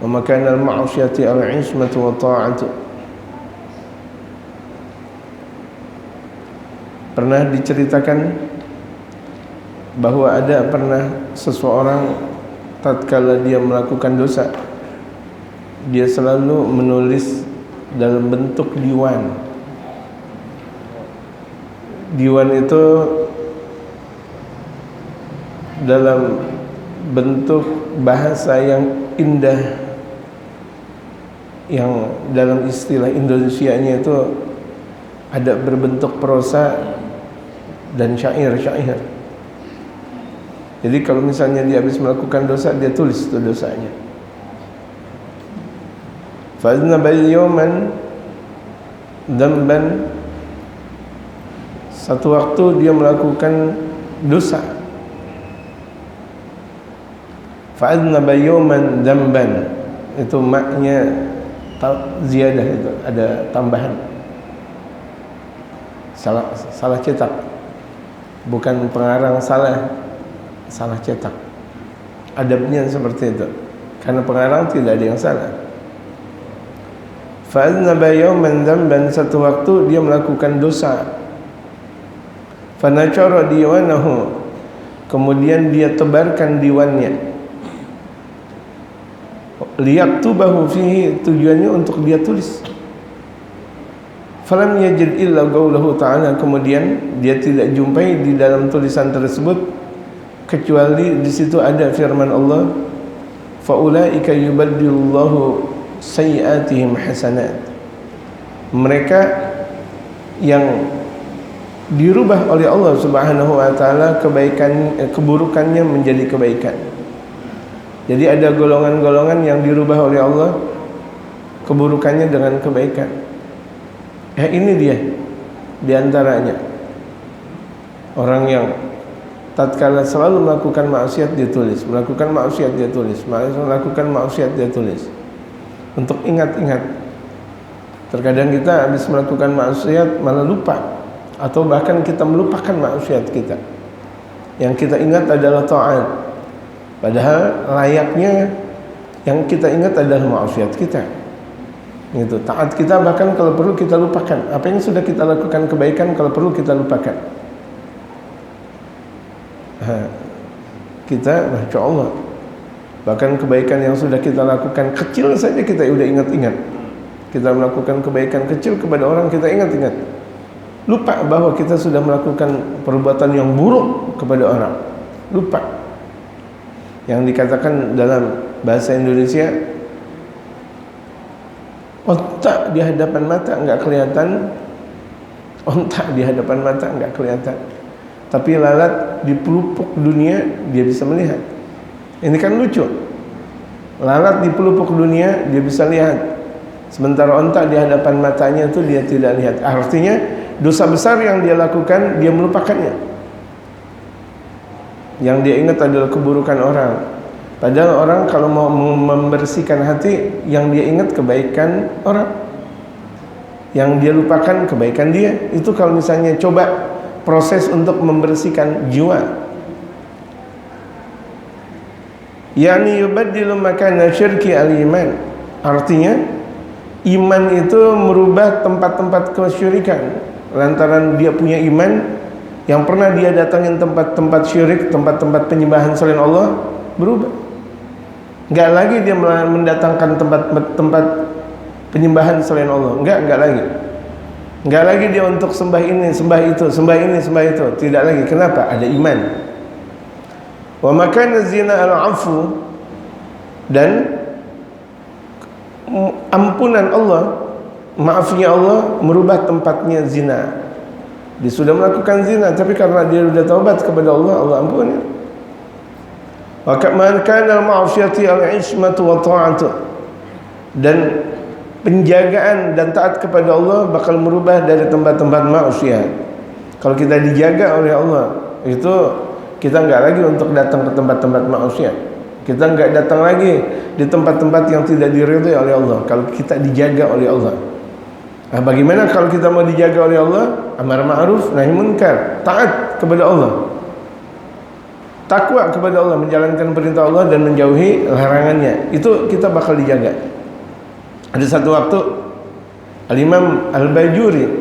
wa makanal ma'asyati al-'ismatu wa ta'atu. Pernah diceritakan bahwa ada pernah seseorang tatkala dia melakukan dosa, dia selalu menulis dalam bentuk diwan. Diwan itu dalam bentuk bahasa yang indah, yang dalam istilah Indonesianya itu ada berbentuk prosa dan syair-syair. Jadi kalau misalnya dia habis melakukan dosa, dia tulis itu dosanya. Fa'adnaba yawman dzamban, satu waktu dia melakukan dosa. Fa'adnaba yawman dzamban, itu maknya ziyadah, itu ada tambahan. Salah cetak, bukan pengarang salah cetak. Adabnya seperti itu, karena pengarang tidak ada yang salah. Fa'adnaba yawman dzamban, satu waktu dia melakukan dosa. Fanachara diwanahu, kemudian dia tebarkan diwannya. Liyaktubahu fihi, tujuannya untuk dia tulis. Falam yajid illa qaulahu ta'ala, kemudian dia tidak jumpai di dalam tulisan tersebut kecuali di situ ada firman Allah, faulaika yubaddilullahu sayyi'atihim hasanat. Mereka yang dirubah oleh Allah Subhanahu wa taala keburukannya menjadi kebaikan. Jadi ada golongan-golongan yang dirubah oleh Allah keburukannya dengan kebaikan. Ini dia di antaranya. Orang yang tatkala selalu melakukan maksiat dia tulis, melakukan maksiat dia tulis, melakukan maksiat dia tulis. Untuk ingat-ingat. Terkadang kita habis melakukan maksiat malah lupa, atau bahkan kita melupakan maksiat kita. Yang kita ingat adalah taat, padahal layaknya yang kita ingat adalah maksiat kita. Gitu. Taat kita bahkan kalau perlu kita lupakan. Apa yang sudah kita lakukan kebaikan kalau perlu kita lupakan. Kita, Masya Allah, bahkan kebaikan yang sudah kita lakukan kecil saja kita udah ingat-ingat. Kita melakukan kebaikan kecil kepada orang, kita ingat-ingat. Lupa bahwa kita sudah melakukan perbuatan yang buruk kepada orang. Lupa. Yang dikatakan dalam bahasa Indonesia, ontak di hadapan mata enggak kelihatan, ontak di hadapan mata enggak kelihatan, tapi lalat di pelupuk dunia dia bisa melihat. Ini kan lucu. Lalat di pelupuk dunia dia bisa lihat, sementara ontak di hadapan matanya itu dia tidak lihat. Artinya dosa besar yang dia lakukan dia melupakannya. Yang dia ingat adalah keburukan orang. Padahal orang kalau mau membersihkan hati, yang dia ingat kebaikan orang, yang dia lupakan kebaikan dia. Itu kalau misalnya coba proses untuk membersihkan jiwa. Yani yubaddilu makana syirki al-iman. Artinya iman itu merubah tempat-tempat kesyirikan. Lantaran dia punya iman, yang pernah dia datangin tempat-tempat syirik, tempat-tempat penyembahan selain Allah, berubah. Enggak lagi dia mendatangkan tempat-tempat penyembahan selain Allah. Enggak lagi. Enggak lagi dia untuk sembah ini, sembah itu, sembah ini, sembah itu. Tidak lagi. Kenapa? Ada iman. Wa makana zina al-'afu, dan ampunan Allah, maafnya Allah merubah tempatnya zina. Dia sudah melakukan zina, tapi karena dia sudah taubat kepada Allah, Allah ampuni. Wa kama kana al-ma'siyati al-'ismatu wa ta'atu, dan penjagaan dan taat kepada Allah bakal merubah dari tempat-tempat maksiat. Kalau kita dijaga oleh Allah, itu kita enggak lagi untuk datang ke tempat-tempat maksiat. Kita enggak datang lagi di tempat-tempat yang tidak diridhai oleh Allah kalau kita dijaga oleh Allah. Nah, bagaimana kalau kita mau dijaga oleh Allah? Amar ma'ruf nahi munkar, taat kepada Allah. takwa kepada Allah, menjalankan perintah Allah dan menjauhi larangannya, itu kita bakal dijaga. Ada satu waktu Al-Imam Al-Bajuri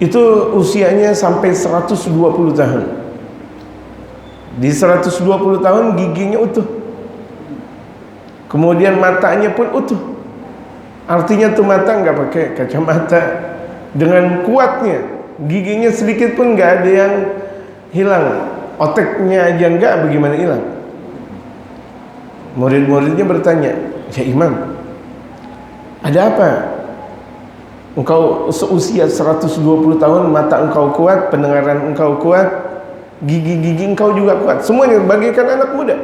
itu usianya sampai 120 tahun. Di 120 tahun giginya utuh, kemudian matanya pun utuh. Artinya tuh mata nggak pakai kacamata, dengan kuatnya, giginya sedikit pun nggak ada yang hilang, otaknya aja nggak, bagaimana hilang. Murid-muridnya bertanya, ya Imam, ada apa? Engkau seusia 120 tahun, mata engkau kuat, pendengaran engkau kuat, gigi-gigi engkau juga kuat, semuanya bagaikan anak muda.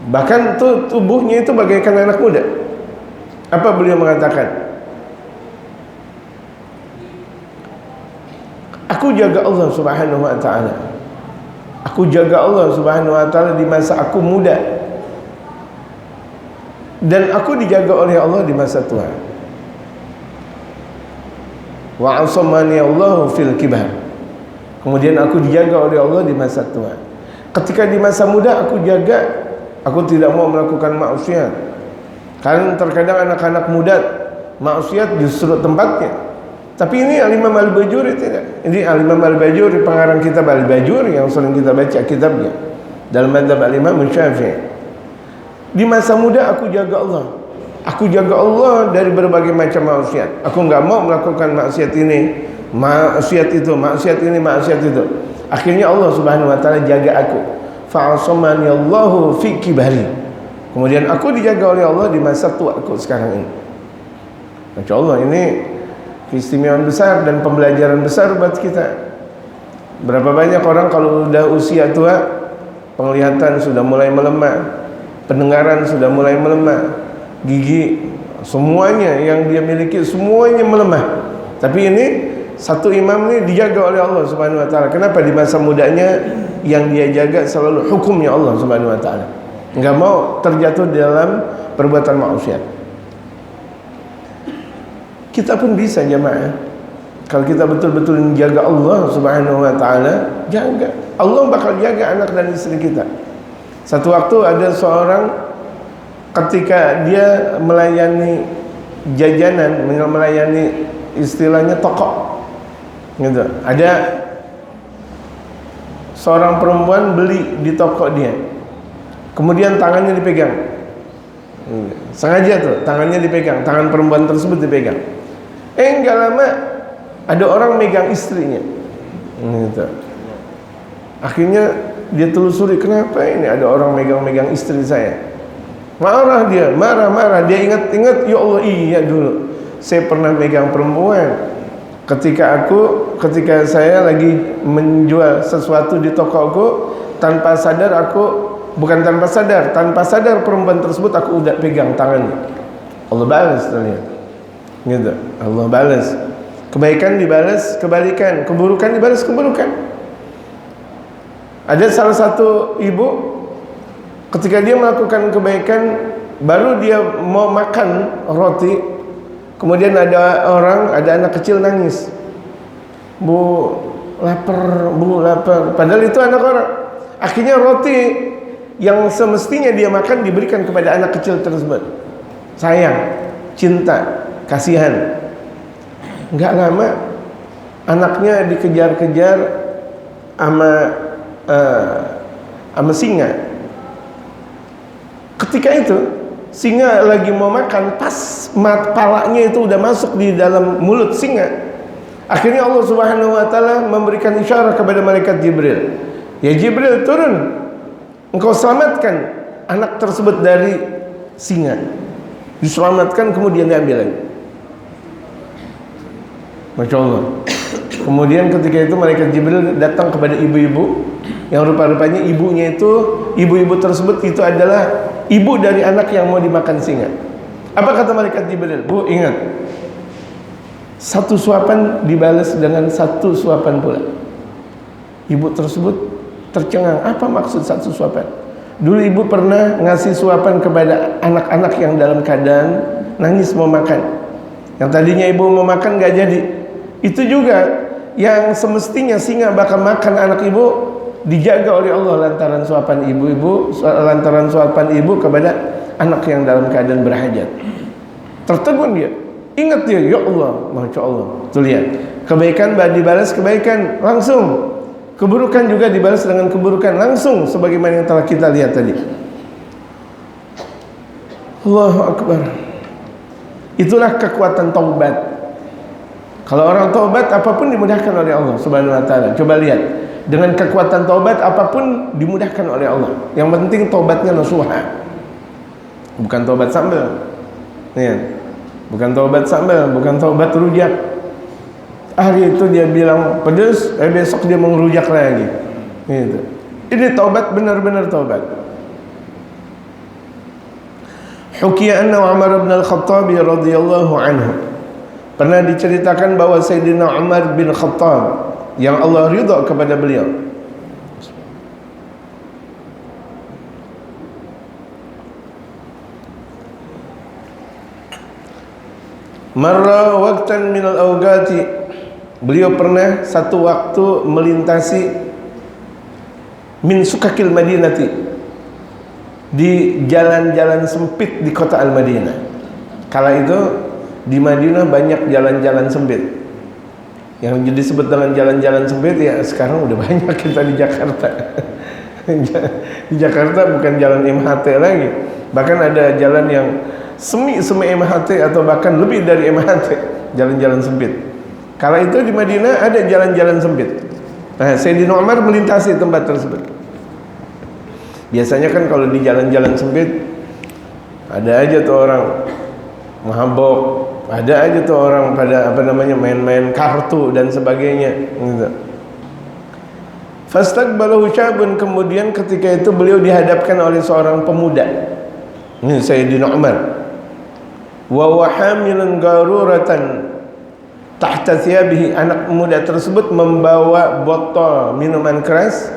Bahkan tubuhnya itu bagaikan anak muda. Apa beliau mengatakan? Aku jaga Allah Subhanahu wa ta'ala. Aku jaga Allah Subhanahu wa ta'ala di masa aku muda, dan aku dijaga oleh Allah di masa tua. Wa asamani Allahu fil kibar. Kemudian aku dijaga oleh Allah di masa tua. Ketika di masa muda aku jaga, aku tidak mau melakukan maksiat. Kan terkadang anak-anak muda maksiat justru tempatnya. Tapi ini Al-Imam Al-Bajuri tidak. Ini Al-Imam Al-Bajuri, pengarang kitab Al-Bajuri yang sering kita baca kitabnya dalam madzhab Al-Imam Syafi'i. Di masa muda aku jaga Allah. Aku jaga Allah dari berbagai macam maksiat. Aku enggak mau melakukan maksiat ini, maksiat itu, maksiat ini, maksiat itu. Akhirnya Allah Subhanahu wa taala jaga aku. Fa'asamani Allahu fi kibari. Kemudian aku dijaga oleh Allah di masa tua aku sekarang ini. Masya Allah, ini keistimewaan besar dan pembelajaran besar buat kita. Berapa banyak orang kalau udah usia tua, penglihatan sudah mulai melemah, pendengaran sudah mulai melemah, gigi, semuanya yang dia miliki semuanya melemah. Tapi ini satu imam ini dijaga oleh Allah Subhanahu wa taala. Kenapa? Di masa mudanya yang dia jaga selalu hukumnya Allah Subhanahu wa taala. Enggak mau terjatuh dalam perbuatan maksiat. Kita pun bisa jamaah, kalau kita betul-betul menjaga Allah Subhanahu wa taala, jaga, Allah bakal jaga anak dan istri kita. Satu waktu ada seorang, ketika dia melayani jajanan, melayani istilahnya toko gitu, ada seorang perempuan beli di toko dia, kemudian tangannya dipegang, sengaja tuh tangannya dipegang, tangan perempuan tersebut dipegang. Enggak lama ada orang megang istrinya gitu. Akhirnya dia telusuri, kenapa ini ada orang megang-megang istri saya. Marah dia, marah-marah. Dia ingat-ingat, ya Allah, iya dulu saya pernah megang perempuan ketika saya lagi menjual sesuatu di tokoku, tanpa sadar tanpa sadar perempuan tersebut aku udah pegang tangannya. Allah balas terlihat gitu. Allah balas, kebaikan dibalas kebalikan, keburukan dibalas keburukan. Ada salah satu ibu, ketika dia melakukan kebaikan, baru dia mau makan roti, kemudian ada anak kecil nangis, bu lapar, padahal itu anak orang. Akhirnya roti yang semestinya dia makan diberikan kepada anak kecil tersebut. Sayang, cinta, kasihan. Enggak lama anaknya dikejar-kejar sama singa. Ketika itu singa lagi mau makan, pas palanya itu udah masuk di dalam mulut singa. Akhirnya Allah Subhanahu wa taala memberikan isyarat kepada malaikat Jibril, ya Jibril, turun, engkau selamatkan anak tersebut dari singa. Diselamatkan, kemudian diambil lagi. Masya Allah. Kemudian ketika itu malaikat Jibril datang kepada ibu-ibu yang rupa-rupanya ibu-ibu tersebut itu adalah ibu dari anak yang mau dimakan singa. Apa kata malaikat Jibril? Bu, ingat, satu suapan dibalas dengan satu suapan pula. Ibu tersebut tercengang, apa maksud satu suapan? Dulu ibu pernah ngasih suapan kepada anak-anak yang dalam keadaan nangis mau makan. Yang tadinya ibu mau makan gak jadi. Itu juga yang semestinya singa bakal makan anak ibu, dijaga oleh Allah lantaran suapan ibu kepada anak yang dalam keadaan berhajat. Tertegun dia, ingat dia, ya Allah, Masya Allah. Tuh lihat, kebaikan dibalas kebaikan langsung, keburukan juga dibalas dengan keburukan langsung, sebagaimana yang telah kita lihat tadi. Allahu Akbar. Itulah kekuatan taubat. Kalau orang taubat, apapun dimudahkan oleh Allah Subhanahu wa taala. Coba lihat, dengan kekuatan taubat apapun dimudahkan oleh Allah. Yang penting taubatnya nasuha. Bukan taubat sambal. Ya. Bukan taubat sambal, bukan taubat rujak. Hari itu dia bilang pedes, besok dia mau rujak lagi. Gitu. Ini taubat, benar-benar taubat. Hukiya anna Umar bin Al-Khattab radhiyallahu anhu, pernah diceritakan bahwa Sayyidina Umar bin Khattab yang Allah ridha kepada beliau, marra waqtan minal awqati, beliau pernah satu waktu melintasi min sukakil Madinati, di jalan-jalan sempit di kota Al-Madinah. Kala itu di Madinah banyak jalan-jalan sempit. Yang disebut dengan jalan-jalan sempit ya sekarang udah banyak kita di Jakarta. Di Jakarta bukan jalan MHT lagi. Bahkan ada jalan yang semi MHT atau bahkan lebih dari MHT, jalan-jalan sempit. Kala itu di Madinah ada jalan-jalan sempit. Nah, Sayyidina Umar melintasi tempat tersebut. Biasanya kan kalau di jalan-jalan sempit ada aja tuh orang mabok, ada aja tuh orang pada main-main kartu dan sebagainya gitu. Fastaqbalahu syabun, kemudian ketika itu beliau dihadapkan oleh seorang pemuda. Ini Sayyidina Umar. Wa wahamilun garuratan tahta thiyabihi, anak muda tersebut membawa botol minuman keras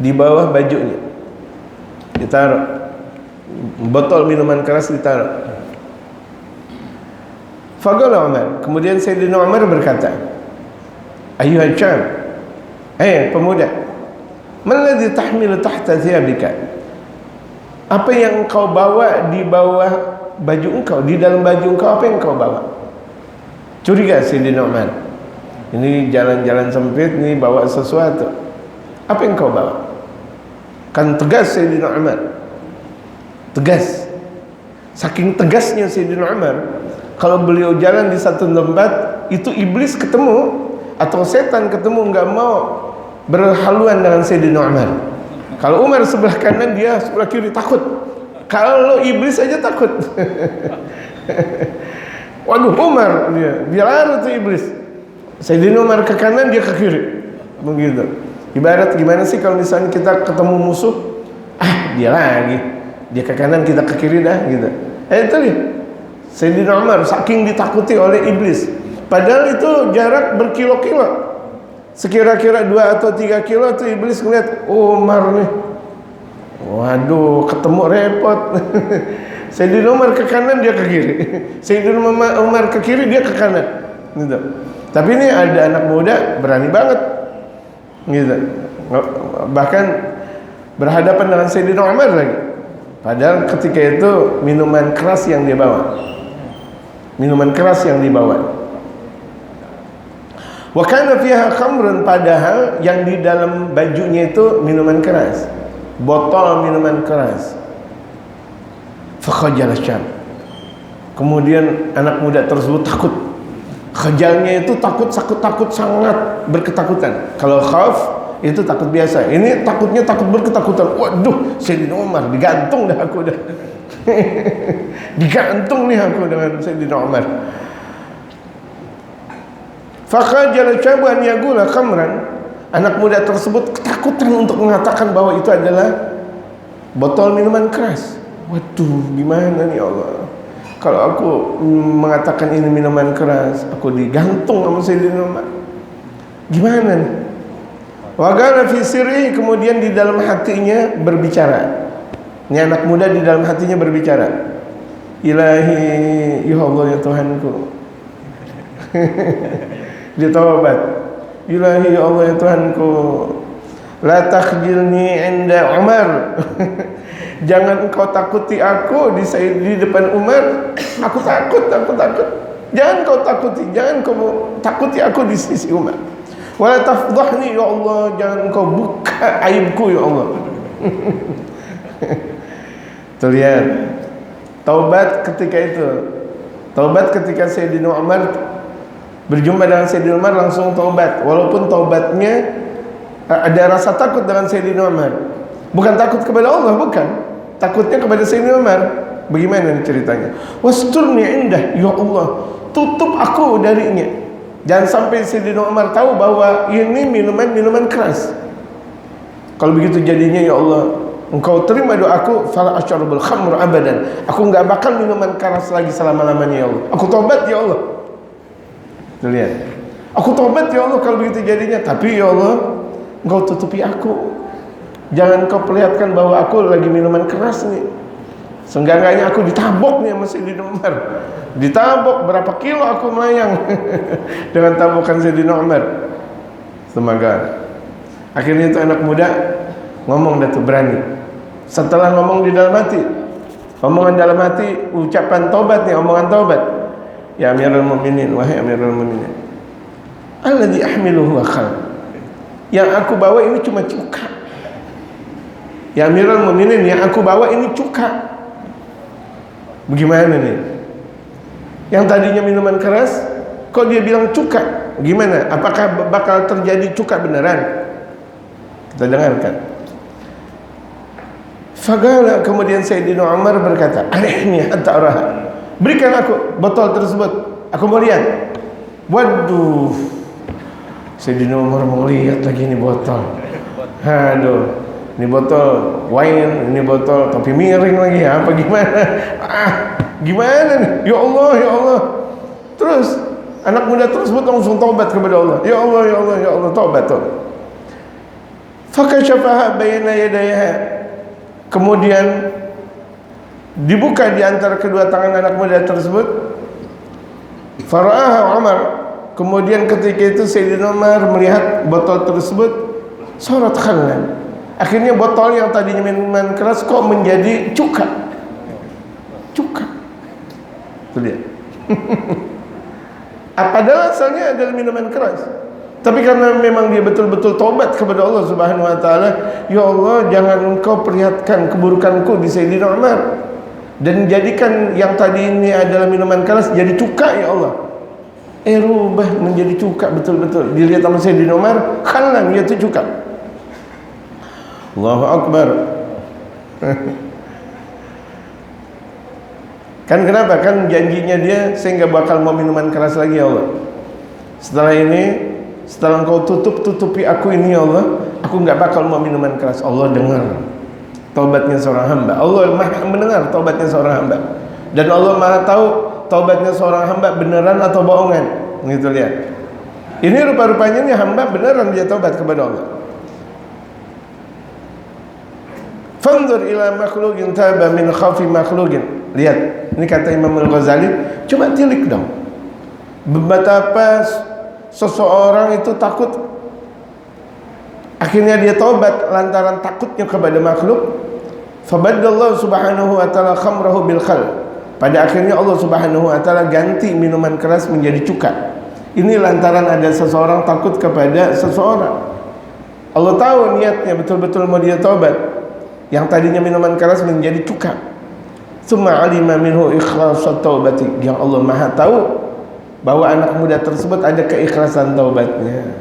di bawah bajunya. Ditaruh botol minuman keras, ditaruh. Faqala Umar, kemudian Sayyidina Umar berkata, ayyuhal syab, pemuda, maladhi tahmilu tahta thiyabika, apa yang engkau bawa di bawah baju engkau, di dalam baju engkau apa yang engkau bawa? Curiga Sayyidina Umar, ini jalan-jalan sempit, ini bawa sesuatu, apa yang engkau bawa? Kan tegas Sayyidina Umar, tegas. Saking tegasnya Sayyidina Umar, kalau beliau jalan di satu tempat, itu iblis ketemu atau setan ketemu nggak mau berhaluan dengan Sayyidina Umar. Kalau Umar sebelah kanan, dia sebelah kiri, takut. Kalau iblis aja takut. Waduh, Umar dia lari tuh iblis. Sayyidina Umar ke kanan, dia ke kiri, begitu. Ibarat gimana sih kalau misalnya kita ketemu musuh, dia lagi, dia ke kanan, kita ke kiri dah gitu. Itu nih Sayyidina Umar saking ditakuti oleh iblis. Padahal itu jarak berkilo-kilo, sekira-kira 2 atau 3 kilo tuh iblis ngeliat, Umar nih, waduh ketemu repot. Sayyidina Umar ke kanan, dia ke kiri. Sayyidina Umar ke kiri, dia ke kanan gitu. Tapi ini ada anak muda berani banget gitu, bahkan berhadapan dengan Sayyidina Umar lagi. Padahal ketika itu minuman keras yang dia bawa, minuman keras yang dibawa. Wa kana fiha khamrun, padahal yang di dalam bajunya itu minuman keras, botol minuman keras. Fa khajala syab, kemudian anak muda tersebut takut. Khajalnya itu takut sangat berketakutan. Kalau khauf itu takut biasa, ini takutnya takut berketakutan. Waduh, Sayyidina Umar digantung dah aku dah. Digantung nih aku dengan Sayyidina Umar. Faqajala syabu an yaqula khamran, anak muda tersebut ketakutan untuk mengatakan bahwa itu adalah botol minuman keras. Waduh, gimana nih Allah, kalau aku mengatakan ini minuman keras, aku digantung sama Sayyidina Umar, gimana nih? Wa qala fi sirri, kemudian di dalam hatinya berbicara. Ini anak muda di dalam hatinya berbicara, Ilahi, ya Allah ya Tuhanku. Dia taubat, Ilahi ya Allah ya Tuhanku, La takhjilni inda Umar. Jangan engkau takuti aku di depan Umar. Aku takut. Jangan kau takuti, jangan kau takuti aku di sisi Umar. Wala tafdhahni ya Allah, jangan engkau buka aibku ya Allah. Terlihat taubat ketika itu. Taubat ketika Sayyidina Umar berjumpa dengan Sayyidina Umar, langsung taubat. Walaupun taubatnya ada rasa takut dengan Sayyidina Umar. Bukan takut kepada Allah, bukan. Takutnya kepada Sayyidina Umar. Bagaimana ini ceritanya? Wasturni indah ya Allah, tutup aku darinya. Jangan sampai Sayyidina Umar tahu bahwa ini minuman keras. Kalau begitu jadinya ya Allah, engkau terima doaku, fala asyrabul khamr abadan. Aku enggak bakal minuman keras lagi selama-lamanya ya Allah. Aku tobat ya Allah. Tuh lihat. Aku tobat ya Allah kalau begitu jadinya. Tapi ya Allah, engkau tutupi aku. Jangan kau perlihatkan bahwa aku lagi minuman keras nih. Seenggaknya aku ditabok nih sama Sayyidina Umar. Ditabok berapa kilo aku melayang dengan tabokan Sayyidina Umar. Semoga akhirnya itu anak muda ngomong dah tuh, berani. Setelah ngomong di dalam hati, omongan dalam hati, ucapan taubat nih, omongan taubat. Ya Amirul Mukminin, wahai Amirul Mukminin, alladzi ahmiluhu akhal. Yang aku bawa ini cuma cuka. Ya Amirul Mukminin, yang aku bawa ini cuka. Bagaimana nih? Yang tadinya minuman keras, kok dia bilang cuka? Gimana? Apakah bakal terjadi cuka beneran? Kita dengarkan. Fagala, kemudian Sayyidina Umar berkata, "Arihni hatta araha." Berikan aku botol tersebut, aku mau lihat. Waduh, Sayyidina Umar mau lihat lagi ini botol. Aduh, ini botol wine, ini botol topi miring lagi, apa gimana? Gimana nih? Ya Allah, ya Allah. Terus anak muda tersebut langsung taubat kepada Allah. Ya Allah, ya Allah, ya Allah, taubat. Fakashafaha baina yadayha. Kemudian dibuka di antara kedua tangan anak muda tersebut. Fara'aha Umar. Kemudian ketika itu Sayyidina Umar melihat botol tersebut, sarat khallan. Akhirnya botol yang tadinya minuman keras kok menjadi cuka. Cuka. Itu dia. Padahal asalnya adalah minuman keras. Tapi karena memang dia betul-betul tobat kepada Allah Subhanahu wa taala, ya Allah, jangan engkau perlihatkan keburukanku di Sayyidina Umar dan jadikan yang tadi ini adalah minuman keras jadi cuka ya Allah. Rubah menjadi cuka betul-betul. Dilihat sama Sayyidina Umar, khalan yaitu cuka. Allahu Akbar. Kan kenapa? Kan janjinya dia, saya nggak bakal mau minuman keras lagi ya Allah. Setelah ini, setelah engkau tutupi aku ini ya Allah, aku nggak bakal mau minuman keras. Allah dengar taubatnya seorang hamba. Allah maha mendengar taubatnya seorang hamba. Dan Allah maha tahu taubatnya seorang hamba beneran atau bohongan. Gitu lihat. Ini rupa-rupanya ini hamba beneran dia taubat kepada Allah. Fanzur ila makhluqin taba min khafi makhluqin. Lihat, ini kata Imam Al-Ghazali, coba tilik dong. Betapa seseorang itu takut, akhirnya dia taubat lantaran takutnya kepada makhluk. Fabaddallahu subhanahu wa ta'ala khamrahu bil khal. Pada akhirnya Allah Subhanahu wa ta'ala ganti minuman keras menjadi cuka. Ini lantaran ada seseorang takut kepada seseorang. Allah tahu niatnya betul-betul mau dia taubat. Yang tadinya minuman keras menjadi cuka. Tsumma alima minhu ikhlasa taubati. Yang Allah Maha tahu bahwa anak muda tersebut ada keikhlasan taubatnya.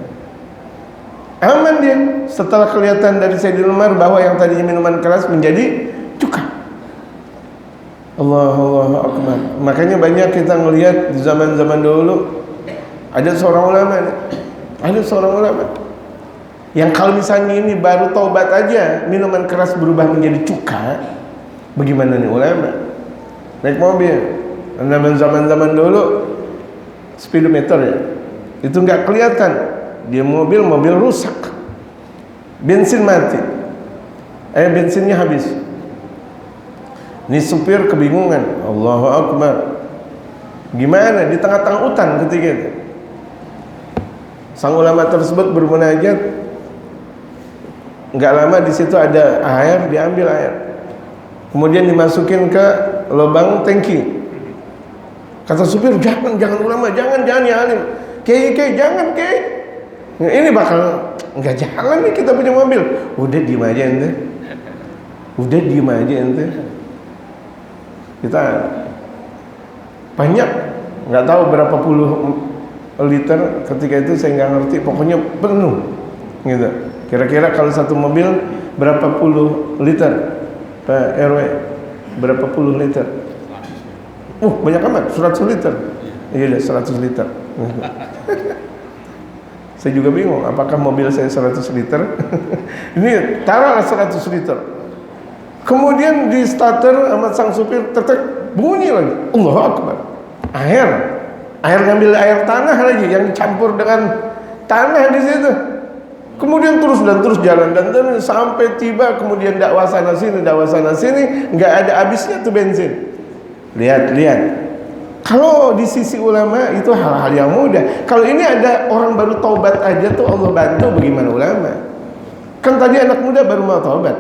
Aman dia setelah kelihatan dari Sayyidina Umar bahwa yang tadinya minuman keras menjadi cuka. Allahu Akbar. Makanya banyak kita ngelihat di zaman-zaman dulu ada seorang ulama yang kalau misalnya ini baru taubat aja minuman keras berubah menjadi cuka, bagaimana nih ulama? Naik mobil, zaman-zaman dulu speedometer ya, itu nggak kelihatan, dia mobil rusak, bensin mati, bensinnya habis. Ini supir kebingungan, Allahu Akbar. Gimana di tengah-tengah hutan ketika itu? Sang ulama tersebut bermunajat, Nggak lama di situ ada air, diambil air, kemudian dimasukin ke lubang tangki. Kata supir, jangan ulama, jangan ya alim, kiai jangan kiai, ini bakal nggak jalan nih kita punya mobil. Udah diem aja ente, kita banyak, nggak tahu berapa puluh liter ketika itu, saya nggak ngerti, pokoknya penuh gitu. Kira-kira kalau satu mobil berapa puluh liter Pak RW, berapa puluh liter? Banyak amat, 100 liter. Iya, 100 liter. Saya juga bingung, apakah mobil saya 100 liter? Ini taruhlah 100 liter. Kemudian di starter sama sang supir, tetek, bunyi lagi. Allahu Akbar. Air ngambil air tanah lagi yang dicampur dengan tanah di situ. Kemudian terus jalan dan sampai tiba, kemudian dakwah sana sini, nggak ada habisnya tuh bensin. Lihat. Kalau di sisi ulama itu hal-hal yang mudah. Kalau ini ada orang baru taubat aja tuh Allah bantu, bagaimana ulama? Kan tadi anak muda baru mau taubat,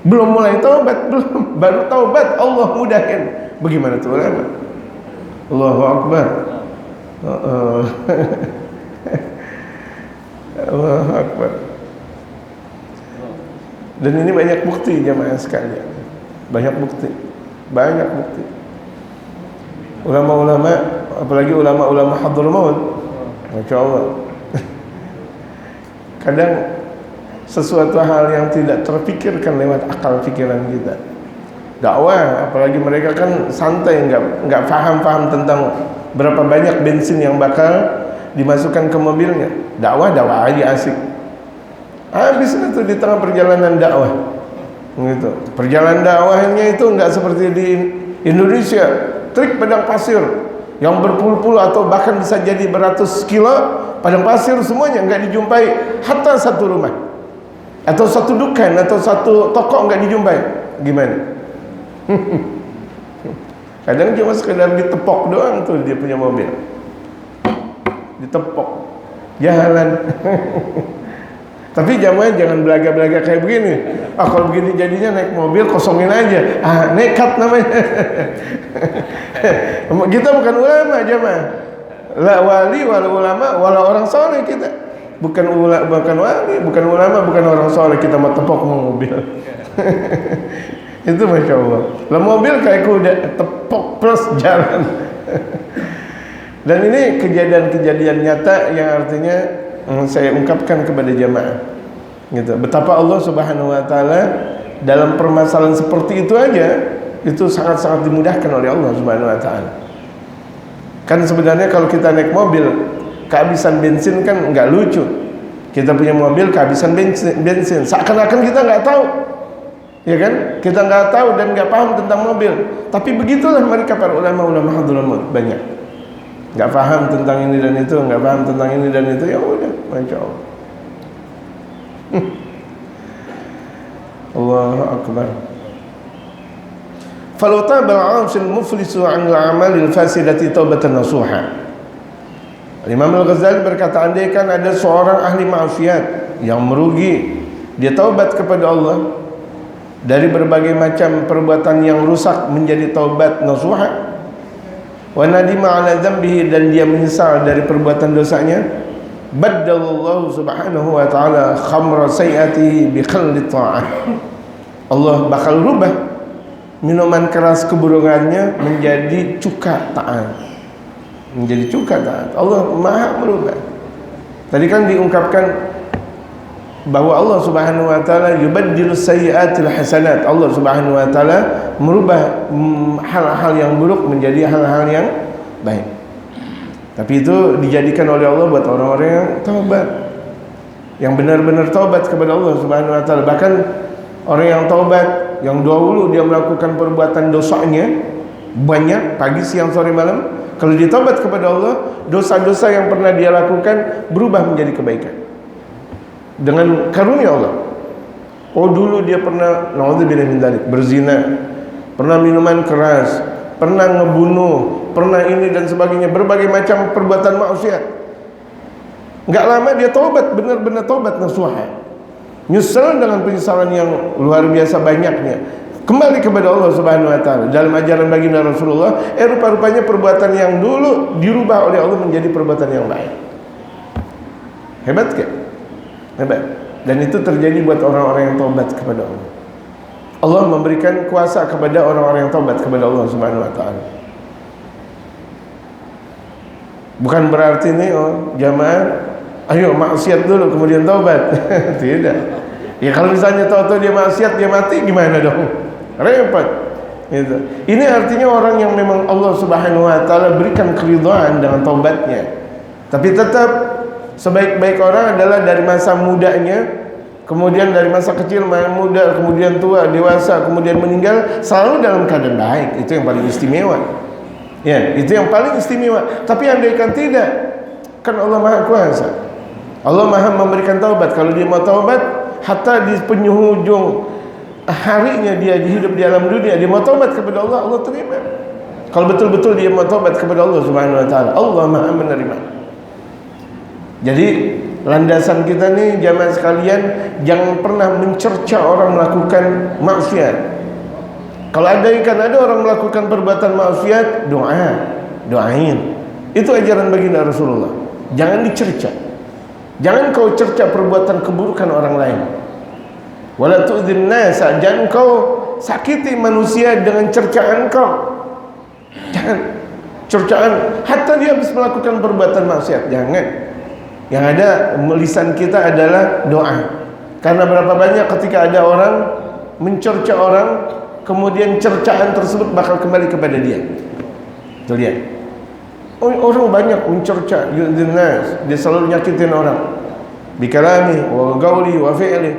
belum mulai taubat, baru taubat Allah mudahin. Bagaimana tuh ulama? Allahu Akbar. Allahu Akbar. Dan ini banyak bukti jamaah sekalian. Banyak bukti. Ulama-ulama, apalagi ulama-ulama Hadramaut, Masya Allah. Kadang sesuatu hal yang tidak terpikirkan lewat akal pikiran kita. Dakwah, apalagi mereka kan santai, nggak paham tentang berapa banyak bensin yang bakal dimasukkan ke mobilnya. Dakwah aja asik. Habis itu di tengah perjalanan dakwah, gitu. Perjalanan dakwahnya itu nggak seperti di Indonesia, trik padang pasir yang berpuluh-puluh atau bahkan bisa jadi beratus kilo padang pasir semuanya nggak dijumpai, hatta satu rumah atau satu dukan atau satu toko nggak dijumpai. Gimana? Kadang cuma sekedar ditepok doang tuh dia punya mobil, ditepok jalan. Tapi jamaah jangan belaga-belaga kayak begini. Kalau begini jadinya naik mobil kosongin aja. Nekat namanya. Kita bukan ulama jamaah. La wali wala ulama wala orang soleh kita. Bukan wali, bukan ulama, bukan orang soleh, kita mau tepok mobil. Itu Masya Allah. Lah mobil kayak kuda, tepok plus jalan. Dan ini kejadian-kejadian nyata yang artinya saya ungkapkan kepada jamaah, gitu. Betapa Allah Subhanahu wa taala dalam permasalahan seperti itu aja itu sangat-sangat dimudahkan oleh Allah Subhanahu wa taala. Kan sebenarnya kalau kita naik mobil kehabisan bensin kan nggak lucu. Kita punya mobil kehabisan bensin, seakan-akan kita nggak tahu. Ya kan? Kita nggak tahu dan nggak paham tentang mobil. Tapi begitulah mereka para ulama-ulama Hadramaut, banyak nggak paham tentang ini dan itu, nggak paham tentang ini dan itu, ya udah, Masya Allah. Allahu Akbar. Falau tabal 'ashil muflisu 'an al-a'malil fasidati taubatan nasuha. Imam Al-Ghazali berkata, andaikan ada seorang ahli maksiat yang merugi, dia taubat kepada Allah dari berbagai macam perbuatan yang rusak menjadi taubat nasuha, wa nadima ala dzambihi, dan dia menyesal dari perbuatan dosanya, baddalallahu subhanahu wa ta'ala khamra sayyatihi bi khalli ta'ah. Allah bakal rubah minuman keras keburukannya menjadi cuka taat. Menjadi cuka taat. Allah Maha merubah. Tadi kan diungkapkan bahwa Allah Subhanahu wa taala yubaddilu sayyi'atil hasanat. Allah Subhanahu wa taala merubah hal-hal yang buruk menjadi hal-hal yang baik. Tapi itu dijadikan oleh Allah buat orang-orang yang taubat, yang benar-benar taubat kepada Allah Subhanahu wa taala. Bahkan orang yang taubat, yang dahulu dia melakukan perbuatan dosanya banyak, pagi, siang, sore, malam, kalau dia taubat kepada Allah, dosa-dosa yang pernah dia lakukan berubah menjadi kebaikan dengan karunia Allah. Oh, dulu dia pernah, naudzubillah min dzalik, berzina, pernah minuman keras, pernah ngebunuh, pernah ini dan sebagainya, berbagai macam perbuatan maksiat. Enggak lama dia taubat, benar-benar taubat nasuha. nyesal dengan penyesalan yang luar biasa banyaknya, kembali kepada Allah Subhanahu wa taala. Dalam ajaran baginda Rasulullah, rupa-rupanya perbuatan yang dulu dirubah oleh Allah menjadi perbuatan yang baik. Hebat kan? Hebat. Dan itu terjadi buat orang-orang yang taubat kepada Allah. Allah memberikan kuasa kepada orang-orang yang taubat kepada Allah Subhanahu wa taala. Bukan berarti nih jamaah ayo maksiat dulu kemudian taubat. Tidak. Ya kalau misalnya tahu-tahu dia maksiat dia mati gimana dong? Repot. Gitu. Ini artinya orang yang memang Allah Subhanahu wa taala berikan keridhaan dengan taubatnya. Tapi tetap sebaik-baik orang adalah dari masa mudanya, kemudian dari masa kecil, muda, kemudian tua, dewasa, kemudian meninggal selalu dalam keadaan baik. Itu yang paling istimewa. Ya, itu yang paling istimewa. Tapi andaikan tidak, kan Allah Maha Kuasa. Allah Maha memberikan taubat. Kalau dia mau taubat, hatta di penghujung harinya dia hidup di alam dunia, dia mau taubat kepada Allah, Allah terima. Kalau betul-betul dia mau taubat kepada Allah Subhanahu wa taala, Allah Maha menerima. Jadi landasan kita nih jamaah sekalian, jangan pernah mencerca orang melakukan maksiat. Kalau ada orang melakukan perbuatan maksiat, doain. Itu ajaran baginda Rasulullah. Jangan dicerca. Jangan kau cerca perbuatan keburukan orang lain. Wala tu'dzin nas, jangan kau sakiti manusia dengan cercaan kau. Jangan cercaan, hatta dia habis melakukan perbuatan maksiat, jangan. Yang ada lisan kita adalah doa. Karena berapa banyak ketika ada orang mencerca orang, kemudian cercaan tersebut bakal kembali kepada dia. Tuh lihat. Orang banyak mencerca, dia selalu nyakitin orang. Bikalami wa gauli wa fi'li,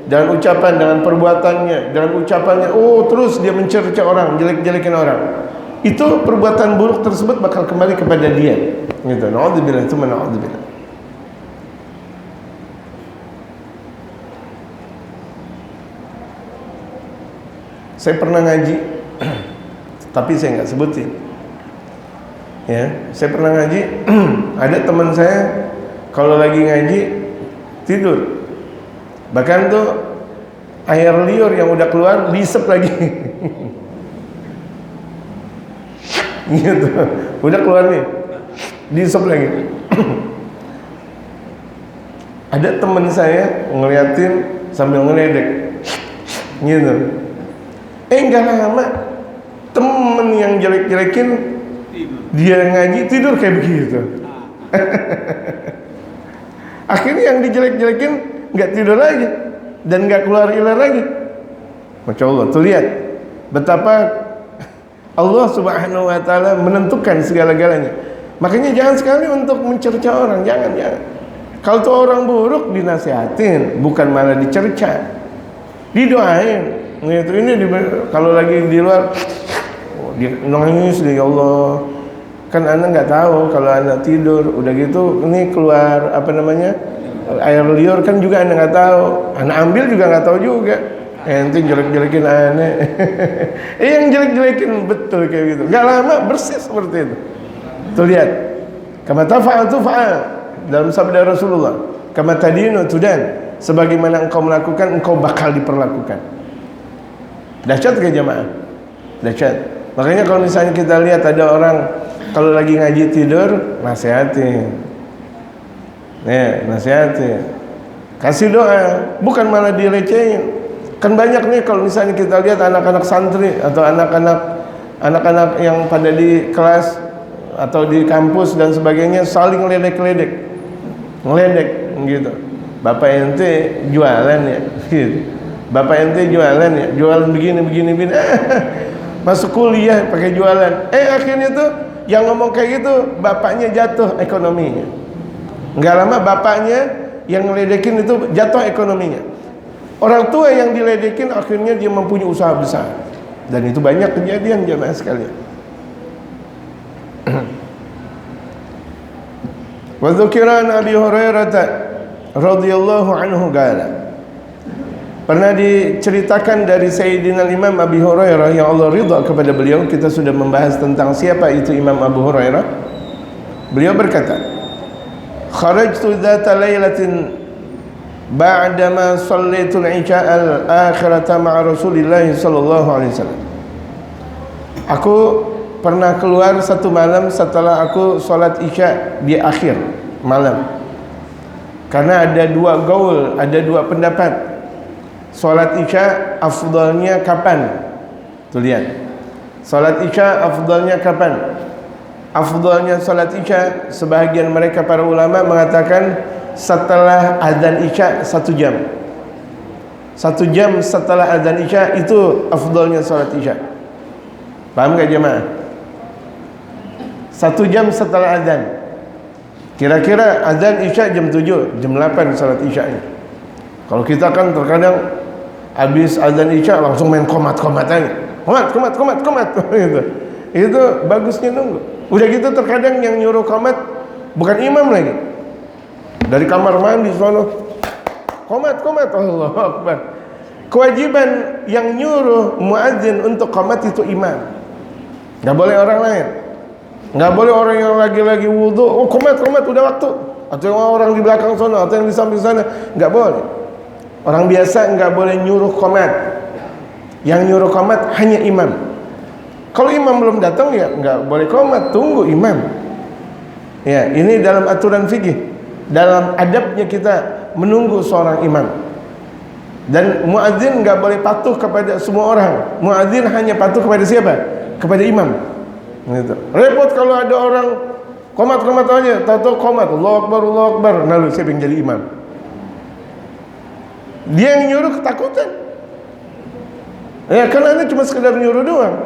dan ucapan, dengan perbuatannya, dengan ucapannya, terus dia mencerca orang, jelek-jelekin orang. Itu perbuatan buruk tersebut bakal kembali kepada dia. Gitu. Na'udzubillah, itu na'udzubillah. Saya pernah ngaji, tapi saya nggak sebutin. Ya, saya pernah ngaji. Ada teman saya kalau lagi ngaji tidur, bahkan tuh air liur yang udah keluar diisep lagi. Gitu, udah keluar nih, diisep lagi. Ada teman saya ngeliatin sambil ngeledek, gitu. Enggak lama temen yang jelek-jelekin dia ngaji tidur kayak begitu. Akhirnya yang dijelek-jelekin nggak tidur lagi dan nggak keluar iler lagi. Masya Allah, tuh lihat betapa Allah Subhanahu wa taala menentukan segala-galanya. Makanya jangan sekali untuk mencerca orang, jangan. Kalau tuh orang buruk dinasihatin, bukan malah dicerca. Didoain. Gitu. Kalau lagi di luar dia nangis, ya Allah, kan anak nggak tahu kalau anak tidur udah gitu ini keluar air liur, kan juga anak nggak tahu, anak ambil juga nggak tahu juga. Ente jelek-jelekin aneh. Yang jelek-jelekin betul kayak gitu, nggak lama bersih seperti itu. Tuh lihat, kama tafa'al tufa'al, dalam sabda Rasulullah, kama tadinu tudan, sebagaimana engkau melakukan engkau bakal diperlakukan. Dahsyat ke jamaah? Dahsyat. Makanya kalau misalnya kita lihat ada orang kalau lagi ngaji tidur, nasihatin. Nasihatin. Kasih doa, bukan malah dilecehin. Kan banyak nih kalau misalnya kita lihat anak-anak santri atau anak-anak yang pada di kelas atau di kampus dan sebagainya saling ngeledek gitu. Bapak ente jualan ya, gitu. Bapak ente jualan ya, jualan begini. Masuk kuliah pakai jualan. Akhirnya tuh yang ngomong kayak gitu bapaknya jatuh ekonominya. Enggak lama bapaknya yang ngeledekin itu jatuh ekonominya. Orang tua yang diledekin akhirnya dia mempunyai usaha besar. Dan itu banyak kejadian jamaah sekalian. Wa dzukira an Abi Hurairah radhiyallahu anhu qala, pernah diceritakan dari Sayyidina Imam Abi Hurairah yang Allah ridha kepada beliau. Kita sudah membahas tentang siapa itu Imam Abu Hurairah. Beliau berkata, kharajtu dzata lailatin ba'dama shallaitul isya al-akhirata ma'a Rasulillah sallallahu alaihi wasallam. Aku pernah keluar satu malam setelah aku sholat isya di akhir malam, karena ada dua gaul, ada dua pendapat. Sholat isya afdalnya kapan? Tuh lihat, sholat isya afdalnya kapan? Afdalnya sholat isya, sebahagian mereka para ulama mengatakan setelah azan isya 1 jam. 1 jam setelah azan isya itu afdalnya sholat isya. Paham gak jemaah? 1 jam setelah azan. Kira-kira azan isya jam 7, jam 8 sholat isyanya. Kalau kita kan terkadang habis azan isya langsung main komat-komat aja. Komat gitu. Itu bagusnya nunggu. Udah gitu terkadang yang nyuruh komat bukan imam lagi. Dari kamar mandi sono komat, Allahu Akbar. Kewajiban yang nyuruh muadzin untuk komat itu imam. Gak boleh orang lain. Gak boleh orang yang lagi-lagi wudu, oh komat udah waktu. Atau yang orang di belakang sono, atau yang di samping sana, gak boleh. Orang biasa gak boleh nyuruh komat. Yang nyuruh komat hanya imam. Kalau imam belum datang ya nggak boleh qomat, tunggu imam. Ya, ini dalam aturan fikih, dalam adabnya kita menunggu seorang imam. Dan muadzin nggak boleh patuh kepada semua orang. Muadzin hanya patuh kepada siapa? Kepada imam. Gitu. Repot kalau ada orang qomat aja, tahu-tahu qomat, Allahu Akbar, lalu siapa yang jadi imam? Dia yang nyuruh ketakutan. Ya, karena ini cuma sekedar nyuruh doang.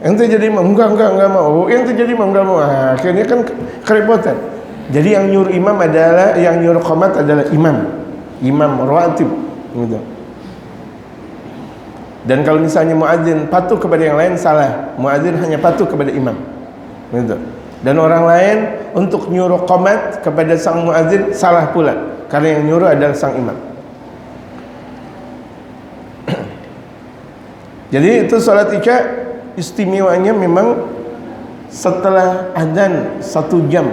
Ente jadi imam, enggak mau. Ente jadi imam, enggak mau. Akhirnya kan kerepotan. Jadi yang nyuruh imam adalah, yang nyuruh qomat adalah imam rawatib gitu. Dan kalau misalnya muadzin patuh kepada yang lain salah. Muadzin hanya patuh kepada imam gitu. Dan orang lain untuk nyuruh qomat kepada sang muadzin salah pula, karena yang nyuruh adalah sang imam. Jadi itu salat isya istimewanya memang setelah azan 1 jam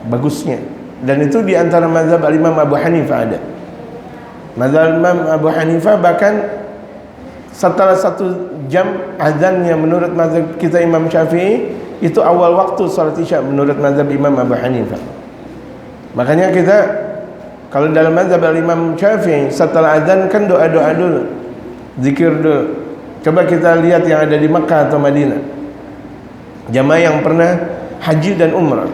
bagusnya. Dan itu di antara mazhab Imam Abu Hanifah ada. Mazhab Imam Abu Hanifah bahkan setelah 1 jam azannya menurut mazhab kita Imam Syafi'i itu awal waktu salat isya menurut mazhab Imam Abu Hanifah. Makanya kita kalau dalam mazhab Imam Syafi'i setelah azan kan doa-doa dulu, zikir dulu. Coba kita lihat yang ada di Makkah atau Madinah, jamaah yang pernah haji dan umrah,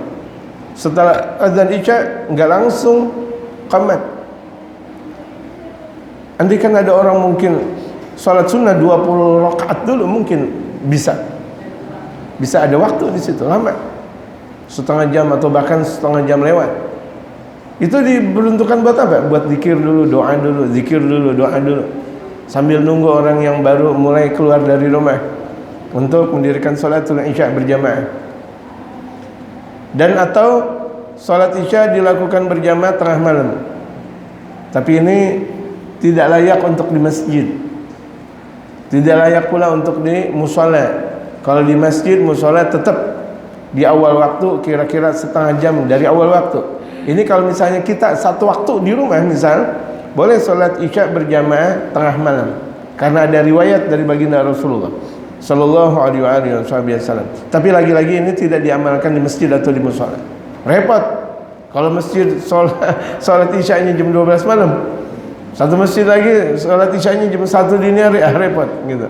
setelah azan isya nggak langsung qamat. Andai kan ada orang mungkin sholat sunnah 20 rakaat dulu, mungkin bisa ada waktu di situ lama, setengah jam atau bahkan setengah jam lewat. Itu diperuntukkan buat apa? Buat zikir dulu, doa dulu, zikir dulu, doa dulu, sambil nunggu orang yang baru mulai keluar dari rumah untuk mendirikan sholatul isya berjamaah. Dan atau sholat isya dilakukan berjamaah tengah malam. Tapi ini tidak layak untuk di masjid, tidak layak pula untuk di mushola. Kalau di masjid, mushola tetap di awal waktu, kira-kira setengah jam dari awal waktu. Ini kalau misalnya kita satu waktu di rumah misal, boleh sholat isya berjamaah tengah malam, karena ada riwayat dari baginda Rasulullah sallallahu alaihi wasallam. Tapi lagi-lagi ini tidak diamalkan di masjid atau di mushola. Repot kalau masjid sholat isyanya jam 12 malam, satu masjid lagi sholat isyanya jam 1 dini hari, repot gitu.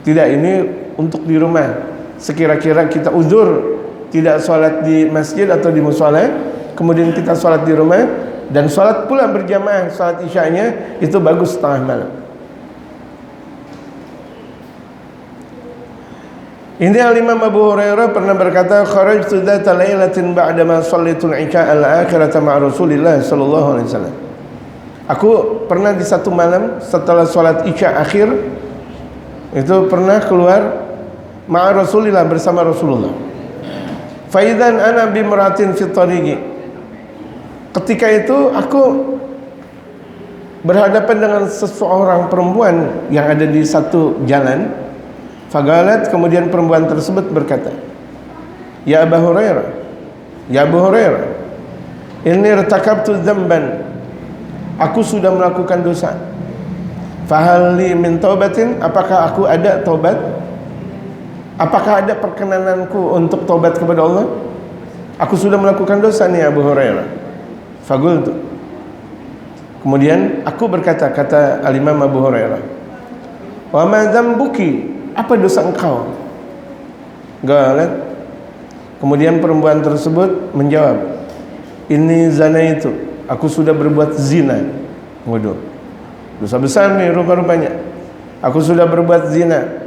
Tidak, ini untuk di rumah. Sekira-kira kita uzur tidak sholat di masjid atau di mushola, kemudian kita sholat di rumah dan sholat pula berjamaah, sholat isyanya itu bagus setengah malam. Ini Al-Imam Abu Hurairah pernah berkata, kharajtu dzata lailatin ba'da ma shallaitul isya al-akhirata ma'a Rasulillah sallallahu alaihi wasallam. Aku pernah di satu malam setelah sholat isya akhir itu pernah keluar ma'a Rasulillah, bersama Rasulullah. Fa idzan ana bimratin fi tariqi. Ketika itu aku berhadapan dengan seseorang perempuan yang ada di satu jalan. Fagalat, kemudian perempuan tersebut berkata, Ya Abu Hurairah, Ya Abu Hurairah, inni irtakabtu dzamban, aku sudah melakukan dosa. Fahal li min taubatin, apakah aku ada taubat? Apakah ada perkenananku untuk taubat kepada Allah? Aku sudah melakukan dosa nih Abu Hurairah. Fagultu, kemudian aku berkata, kata Al-Imam Abu Hurairah, wa ma dzambuki, apa dosa engkau? Galat. Kemudian perempuan tersebut menjawab, ini zina itu, aku sudah berbuat zina. Waduh, dosa besar nih rupa-rupanya. Aku sudah berbuat zina.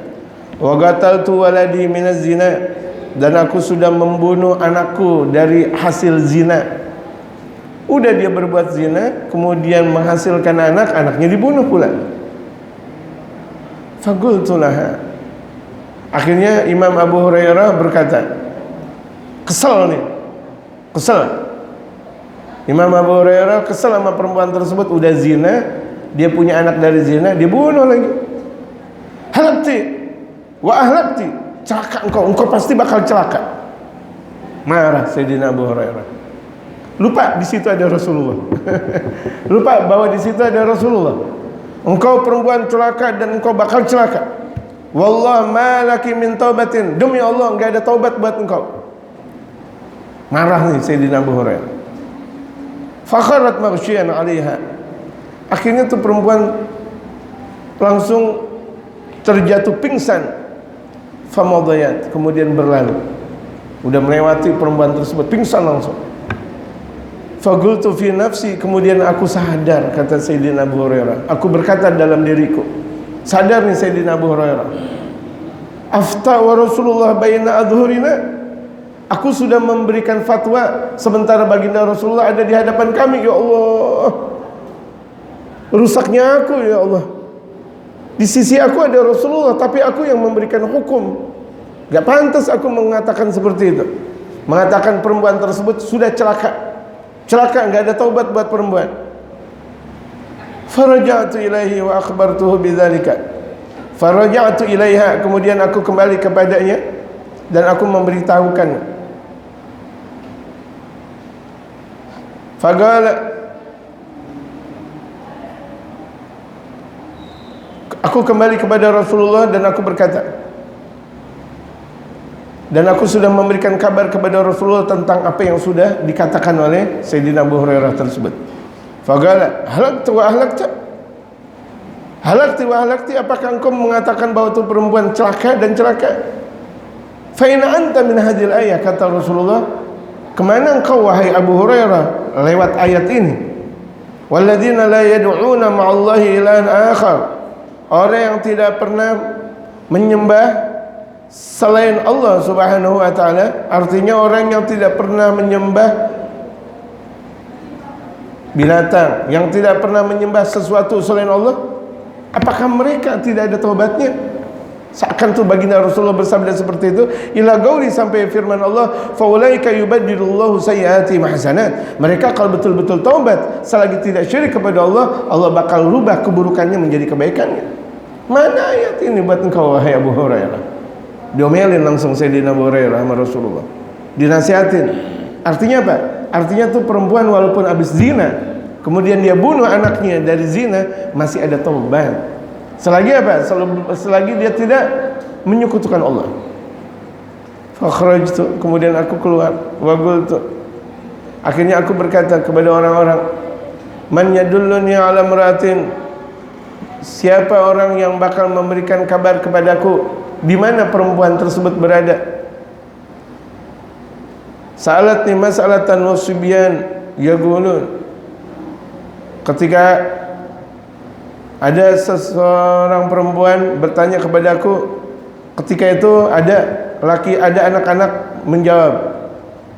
Wa qataltu waladi minaz zina, dan aku sudah membunuh anakku dari hasil zina. Udah dia berbuat zina, kemudian menghasilkan anak, anaknya dibunuh pula. Faqultu laha, akhirnya Imam Abu Hurairah berkata, kesel nih, kesel. Imam Abu Hurairah kesel sama perempuan tersebut, udah zina, dia punya anak dari zina, dia bunuh lagi. Halakti wa ahlakti, celaka engkau pasti bakal celaka. Marah Sayyidina Abu Hurairah. Lupa di situ ada Rasulullah. Lupa bahwa di situ ada Rasulullah. Engkau perempuan celaka dan engkau bakal celaka. Wallah ma laki min taubatin, demi Allah enggak ada taubat buat engkau. Marah nih Sayyidina Abu Hurairah. Fakharat maghsyian 'alaiha. Akhirnya tuh perempuan langsung terjatuh pingsan. Famadayat, kemudian berlalu. Udah melewati perempuan tersebut, pingsan langsung. Faqultu fi nafsi, kemudian aku sadar, kata Sayyidina Abu Hurairah. Aku berkata dalam diriku, sadar nih Sayyidina Abu Hurairah. Afta wa Rasulullah baina adhurina, aku sudah memberikan fatwa sementara baginda Rasulullah ada di hadapan kami. Ya Allah, rusaknya aku ya Allah. Di sisi aku ada Rasulullah, tapi aku yang memberikan hukum. Gak pantas aku mengatakan seperti itu, mengatakan perempuan tersebut sudah celaka. Celaka, gak ada taubat buat perempuan. Faraja'tu ilaihi wa akhbartuhu bidzalika. Faraja'tu ilaiha, kemudian aku kembali kepadanya dan aku memberitahukannya. Faqala, aku kembali kepada Rasulullah dan aku berkata, dan aku sudah memberikan kabar kepada Rasulullah tentang apa yang sudah dikatakan oleh Sayyidina Abu Hurairah tersebut. Faqala halaktu wa ahlakta, halakti wa ahlakti, apakah engkau mengatakan bahwa itu perempuan celaka dan celaka? Fa in anta min hadhil ayah, kata Rasulullah, kemana engkau wahai Abu Hurairah lewat ayat ini? Walladzina la yad'una ma'allahi ilahan akhar, orang yang tidak pernah menyembah selain Allah Subhanahu wa ta'ala, artinya orang yang tidak pernah menyembah binatang, yang tidak pernah menyembah sesuatu selain Allah, apakah mereka tidak ada taubatnya? Seakan tuh baginda Rasulullah bersabda seperti itu, ila gauli, sampai firman Allah, faulaika yubaddilullahu sayyiati hasanat, mereka kalau betul-betul taubat selagi tidak syirik kepada Allah, Allah bakal rubah keburukannya menjadi kebaikannya. Mana ayat ini buat engkau wahai Abu Hurairah? Diomelin langsung Sayyidina Abu Hurairah sama Rasulullah, dinasihatin. Artinya apa? Artinya tuh perempuan walaupun habis zina, kemudian dia bunuh anaknya dari zina, masih ada taubat. Selagi apa? Selagi dia tidak menyekutukan Allah. Fakhrajtu, kemudian aku keluar. Waqultu, akhirnya aku berkata kepada orang-orang, man yadulluni ala mratin, siapa orang yang bakal memberikan kabar kepadaku di mana perempuan tersebut berada? Sa'alatni mas'alatan wasibyan yaqulun, ketika ada seseorang perempuan bertanya kepadaku, ketika itu ada anak-anak menjawab,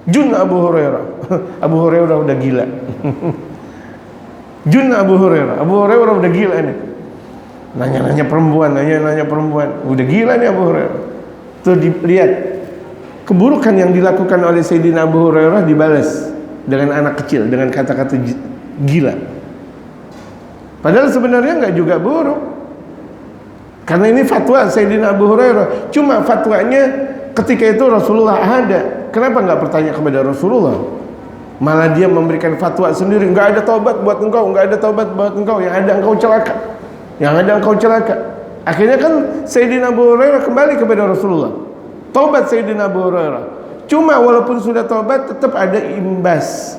Jun Abu Hurairah. Abu Hurairah udah gila. Jun Abu Hurairah udah gila nih. Nanya-nanya perempuan, udah gila nih Abu Hurairah. Tuh dilihat keburukan yang dilakukan oleh Sayyidina Abu Hurairah dibalas dengan anak kecil, dengan kata-kata gila. Padahal sebenarnya nggak juga buruk, karena ini fatwa Sayyidina Abu Hurairah. Cuma fatwanya ketika itu Rasulullah ada, kenapa nggak bertanya kepada Rasulullah? Malah dia memberikan fatwa sendiri, enggak ada taubat buat engkau, enggak ada taubat buat engkau, yang ada engkau celaka. Yang ada engkau celaka. Akhirnya kan Sayyidina Abu Hurairah kembali kepada Rasulullah. Taubat Sayyidina Abu Hurairah. Cuma walaupun sudah taubat tetap ada imbas.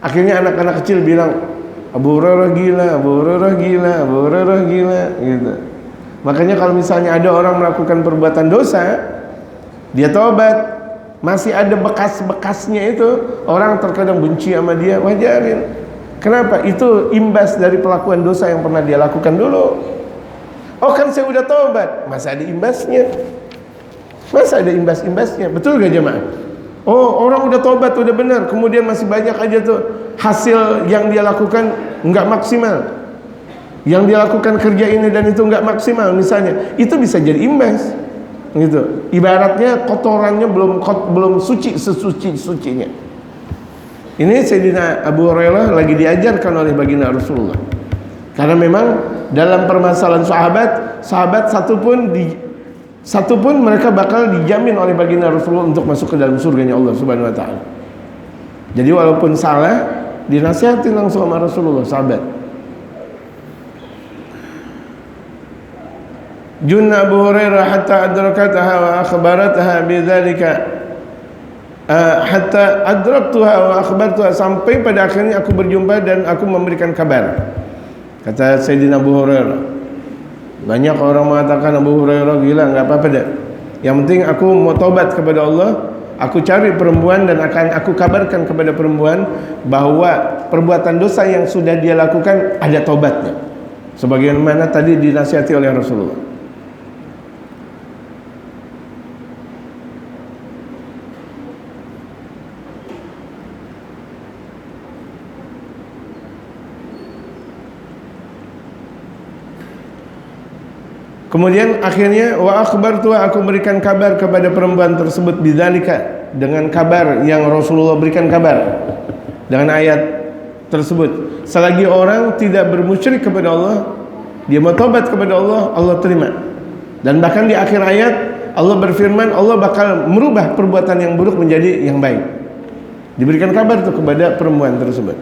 Akhirnya anak-anak kecil bilang, Abu Hurairah gila, Abu Hurairah gila, Abu Hurairah gila, gitu. Makanya kalau misalnya ada orang melakukan perbuatan dosa, dia taubat, masih ada bekas-bekasnya itu, orang terkadang benci sama dia, wajarin. Kenapa? Itu imbas dari pelakuan dosa yang pernah dia lakukan dulu. Oh kan saya udah taubat, masa ada imbasnya? Masa ada imbas-imbasnya? Betul gak jemaah? Oh orang udah taubat, udah benar, kemudian masih banyak aja tuh hasil yang dia lakukan nggak maksimal. Yang dia lakukan kerja ini dan itu nggak maksimal misalnya, itu bisa jadi imbas. Gitu. Ibaratnya kotorannya belum suci sesuci-sucinya. Ini Sayyidina Abu Hurairah lagi diajarkan oleh baginda Rasulullah. Karena memang dalam permasalahan sahabat satupun mereka bakal dijamin oleh baginda Rasulullah untuk masuk ke dalam surganya Allah Subhanahu wa taala. Jadi walaupun salah, dinasihatin langsung sama Rasulullah sahabat. Junna Abu Hurairah hatta adrakataha wa akhbarataha bidzalika, hatta adraktuha wa akhbartuha, sampai pada akhirnya aku berjumpa dan aku memberikan kabar. Kata Sayyidina Abu Hurairah, banyak orang mengatakan Abu Hurairah gila, enggak apa-apa dah. Yang penting aku mau taubat kepada Allah, aku cari perempuan dan akan aku kabarkan kepada perempuan bahwa perbuatan dosa yang sudah dia lakukan ada taubatnya. Sebagaimana tadi dinasihati oleh Rasulullah. Kemudian akhirnya wa akhbartu, aku berikan kabar kepada perempuan tersebut bidzalika, dengan kabar yang Rasulullah berikan kabar dengan ayat tersebut. Selagi orang tidak bermusyrik kepada Allah, dia mau taubat kepada Allah, Allah terima. Dan bahkan di akhir ayat Allah berfirman, Allah bakal merubah perbuatan yang buruk menjadi yang baik. Diberikan kabar itu kepada perempuan tersebut.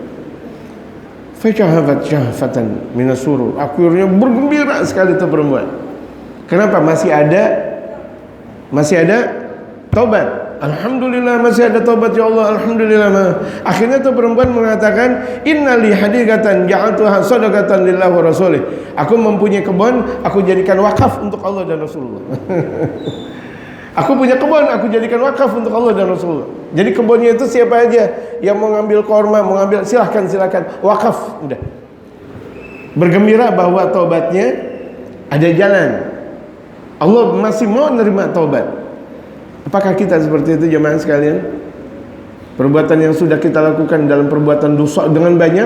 Fajahabat syahfatan minas surur, akhirnya bergembira sekali itu perempuan. Kenapa? Masih ada taubat. Alhamdulillah masih ada taubat ya Allah, alhamdulillah. Akhirnya tuh perempuan mengatakan, innali hadiqatan ja'altuha shadaqatan lillahi wa rasulih. Aku mempunyai kebun, aku jadikan wakaf untuk Allah dan Rasulullah. Aku punya kebun, aku jadikan wakaf untuk Allah dan Rasulullah. Jadi kebunnya itu siapa aja yang mau ngambil korma, mau ngambil, silahkan, wakaf, udah. Bergembira bahwa taubatnya ada jalan. Allah masih mau menerima taubat. Apakah kita seperti itu jemaah sekalian? Perbuatan yang sudah kita lakukan dalam perbuatan dosa dengan banyak,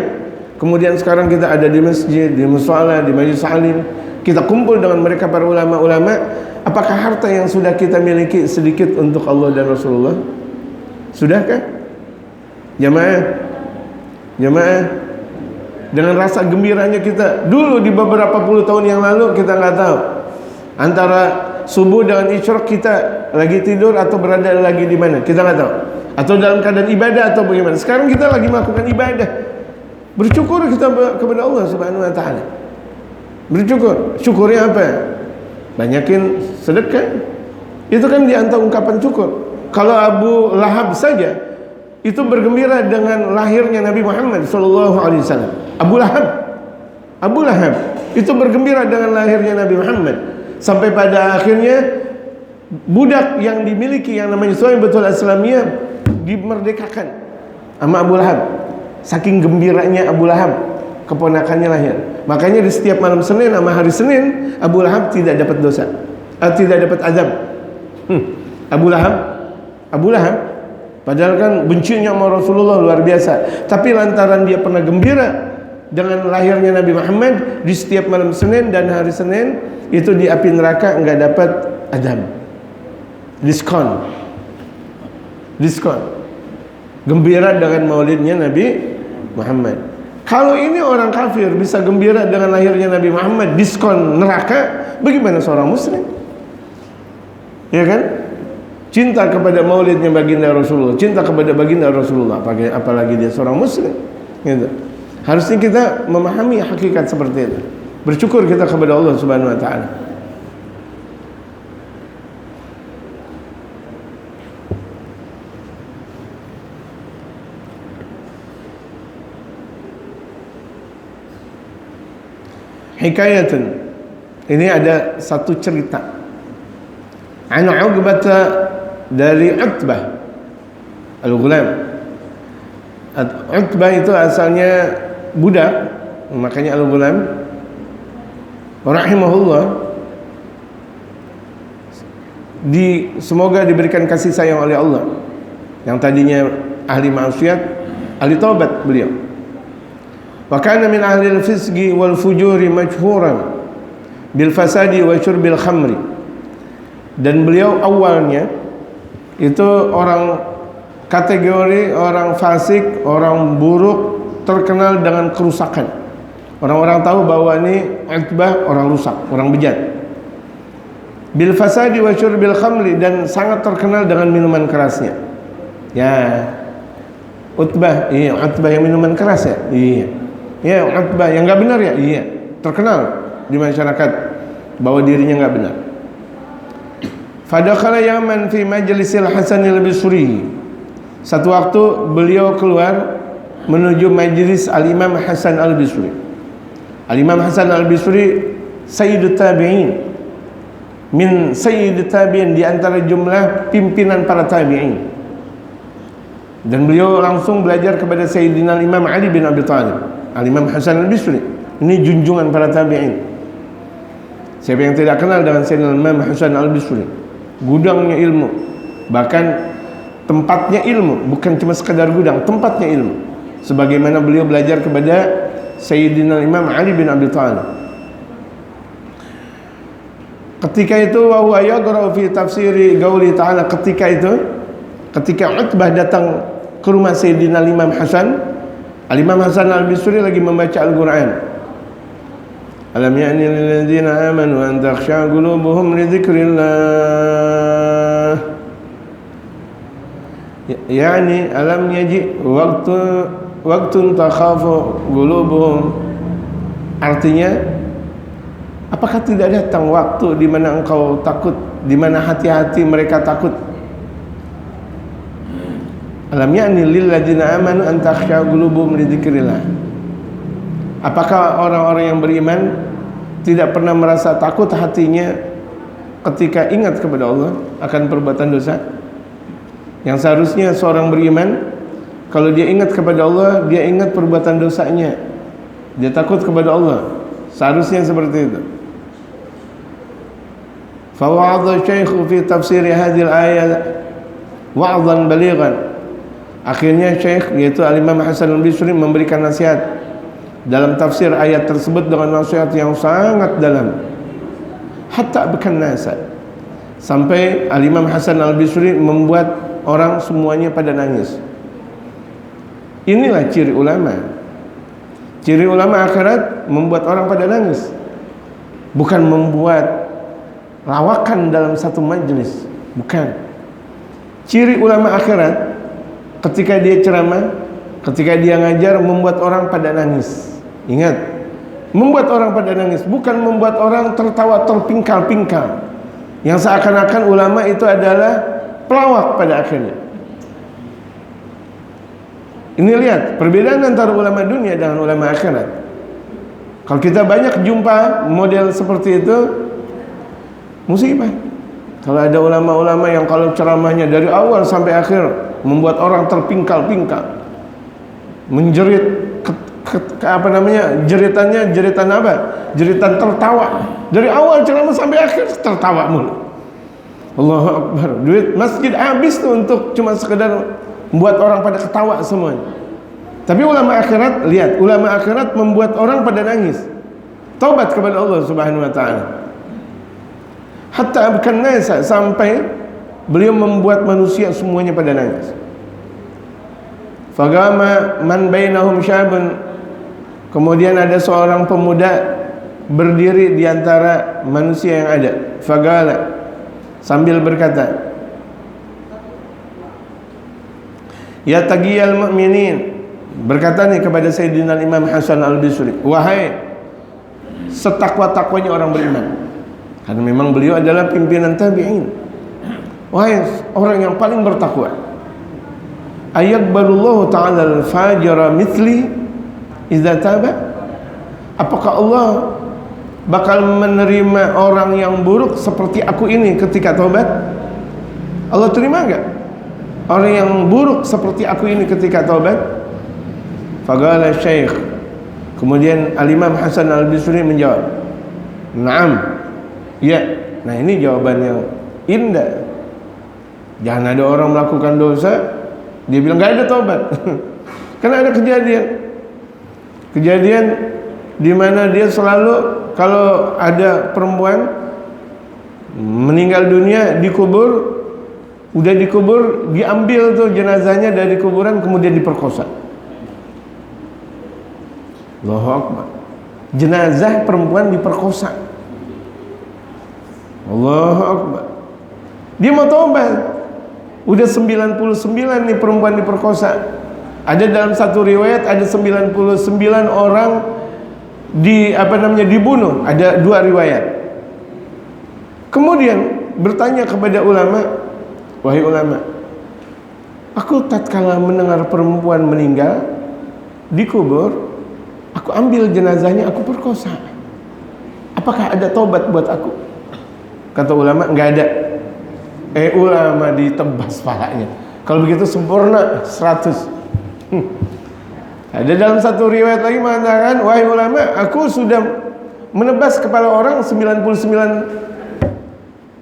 kemudian sekarang kita ada di masjid, di mushola, di majelis alim, kita kumpul dengan mereka para ulama-ulama. Apakah harta yang sudah kita miliki sedikit untuk Allah dan Rasulullah? Sudahkah? Jemaah dengan rasa gembiranya kita dulu di beberapa puluh tahun yang lalu, kita nggak tahu antara subuh dengan isyraq kita lagi tidur atau berada lagi di mana, kita nggak tahu, atau dalam keadaan ibadah atau bagaimana. Sekarang kita lagi melakukan ibadah, bersyukur kita kepada Allah Subhanahu wa taala. Bersyukur, syukurnya apa? Banyakin sedekah. Itu kan di antara ungkapan syukur. Kalau Abu Lahab saja itu bergembira dengan lahirnya Nabi Muhammad SAW. Abu Lahab itu bergembira dengan lahirnya Nabi Muhammad. Sampai pada akhirnya budak yang dimiliki yang namanya Suhaibatul Aslamiyah dimerdekakan sama Abu Lahab. Saking gembiranya Abu Lahab keponakannya lahir. Makanya di setiap malam Senin sama hari Senin Abu Lahab tidak dapat dosa, tidak dapat azab. Abu Lahab padahal kan bencinya sama Rasulullah luar biasa, tapi lantaran dia pernah gembira dengan lahirnya Nabi Muhammad, di setiap malam Senin dan hari Senin itu di api neraka enggak dapat azab. Diskon. Gembira dengan maulidnya Nabi Muhammad. Kalau ini orang kafir bisa gembira dengan lahirnya Nabi Muhammad, diskon neraka, bagaimana seorang muslim? Ya kan? cinta kepada maulidnya baginda Rasulullah, cinta kepada baginda Rasulullah, apalagi dia seorang muslim, gitu. Harusnya kita memahami hakikat seperti itu. Bersyukur kita kepada Allah Subhanahu wa taala. Hikayatun, ini ada satu cerita. An Uqbah, dari Utbah Al-Ghulam. Utbah itu asalnya budak, makanya Al-Ghulam. Rahimahullah, semoga diberikan kasih sayang oleh Allah. Yang tadinya ahli maksiat, ahli taubat beliau. Wa kana min ahli al-fisqi wal fujuri majhuran bil fasadi wa syurbil khamri. Dan beliau awalnya itu orang kategori orang fasik, orang buruk, terkenal dengan kerusakan. Orang-orang tahu bahwa ini Utbah orang rusak, orang bejat. Bil fasadi wa syurbil khamri, dan sangat terkenal dengan minuman kerasnya. Ya, Utbah, iya Utbah yang minuman keras ya? Iya. Ya, Utbah yang enggak benar ya? Iya. Terkenal di masyarakat bahwa dirinya enggak benar. Fadakhala yaman fi majlisil Hasan al-Basri. Satu waktu beliau keluar menuju majlis Al-Imam Hasan al-Basri. Al-Imam Hasan al-Basri sayyidut tabi'in, min sayyidut tabi'in, di antara jumlah pimpinan para tabi'in. Dan beliau langsung belajar kepada Sayyidina Imam Ali bin Abi Thalib. Al-Imam Hasan al-Basri ini junjungan para tabi'in. Siapa yang tidak kenal dengan Sayyidina Imam Hasan al-Basri? Gudangnya ilmu, bahkan tempatnya ilmu, bukan cuma sekadar gudang, tempatnya ilmu. Sebagaimana beliau belajar kepada Sayyidina Imam Ali bin Abi Thalib. Ketika itu wa huwa yaqra'u fi tafsiri qauli ta'ala, ketika Utbah datang ke rumah Sayyidina Imam Hasan, Al-Imam Hasan al-Basri lagi membaca Al-Quran. Alam ya'ni lil ladzina amanu an takhsha qulubuhum li dzikrillah. Yani alam yaji waktun takhafu qulubuhum. Artinya, apakah tidak datang waktu di mana engkau takut, di mana hati-hati mereka takut? Alam ya'ni lil ladzina amanu an takhsha qulubuhum li dzikrillah. Apakah orang-orang yang beriman tidak pernah merasa takut hatinya ketika ingat kepada Allah akan perbuatan dosa? Yang seharusnya seorang beriman, kalau dia ingat kepada Allah, dia ingat perbuatan dosanya, dia takut kepada Allah. Seharusnya seperti itu. Fa wa'adha syaikhu fi tafsir hadhil ayat wa'dhan balighan. Akhirnya Syekh, yaitu Al-Imam Hasan al-Basri, memberikan nasihat dalam tafsir ayat tersebut dengan nasihat yang sangat dalam. Hatta bukan nasa, sampai Al-Imam Hasan al-Basri membuat orang semuanya pada nangis. Inilah ciri ulama. Ciri ulama akhirat membuat orang pada nangis, bukan membuat lawakan dalam satu majlis. Bukan. Ciri ulama akhirat ketika dia ceramah, ketika dia ngajar, membuat orang pada nangis. Ingat, membuat orang pada nangis, bukan membuat orang tertawa terpingkal-pingkal, yang seakan-akan ulama itu adalah pelawak pada akhirnya. Ini lihat perbedaan antara ulama dunia dengan ulama akhirat. Kalau kita banyak jumpa model seperti itu, musibah. Kalau ada ulama-ulama yang kalau ceramahnya dari awal sampai akhir membuat orang terpingkal-pingkal, menjerit jeritannya jeritan apa? Jeritan tertawa. Dari awal ceramah sampai akhir tertawa mulu. Allahu Akbar. Duit masjid habis tuh untuk cuma sekedar membuat orang pada ketawa semuanya. Tapi ulama akhirat, lihat, ulama akhirat membuat orang pada nangis. Taubat kepada Allah Subhanahu wa taala. Hatta bukan nasa, sampai beliau membuat manusia semuanya pada nangis. Fagama man bainahum syabun. Kemudian ada seorang pemuda berdiri di antara manusia yang ada. Fagala, sambil berkata, Ya taqiyal mu'minin, berkata nih kepada Sayyidina Imam Hasan al-Basri, wahai setakwa-takwanya orang beriman, karena memang beliau adalah pimpinan tabi'in, wahai orang yang paling bertakwa, ayakbalullahu ta'ala al-fajira mithli idza taba, apakah Allah bakal menerima orang yang buruk seperti aku ini ketika taubat? Allah terima enggak orang yang buruk seperti aku ini ketika taubat? Faqala Syekh, kemudian Al-Imam Hasan al-Basri menjawab, "Na'am." Ya. Nah, ini jawaban yang indah. Jangan ada orang melakukan dosa dia bilang enggak ada taubat. Karena ada kejadian di mana dia selalu kalau ada perempuan meninggal dunia dikubur, udah dikubur, diambil tuh jenazahnya dari kuburan kemudian diperkosa. Allahu Akbar. Jenazah perempuan diperkosa. Allahu Akbar. Dia mau tobat. Udah 99 nih perempuan diperkosa. Ada dalam satu riwayat ada 99 orang dibunuh. Ada 2 riwayat. Kemudian bertanya kepada ulama, wahai ulama, aku tatkala mendengar perempuan meninggal dikubur, aku ambil jenazahnya, aku perkosa. Apakah ada tobat buat aku? Kata ulama, enggak ada. Ulama ditebas palanya. Kalau begitu sempurna 100. Ada dalam satu riwayat lagi mengatakan, wahai ulama, aku sudah menebas kepala orang 99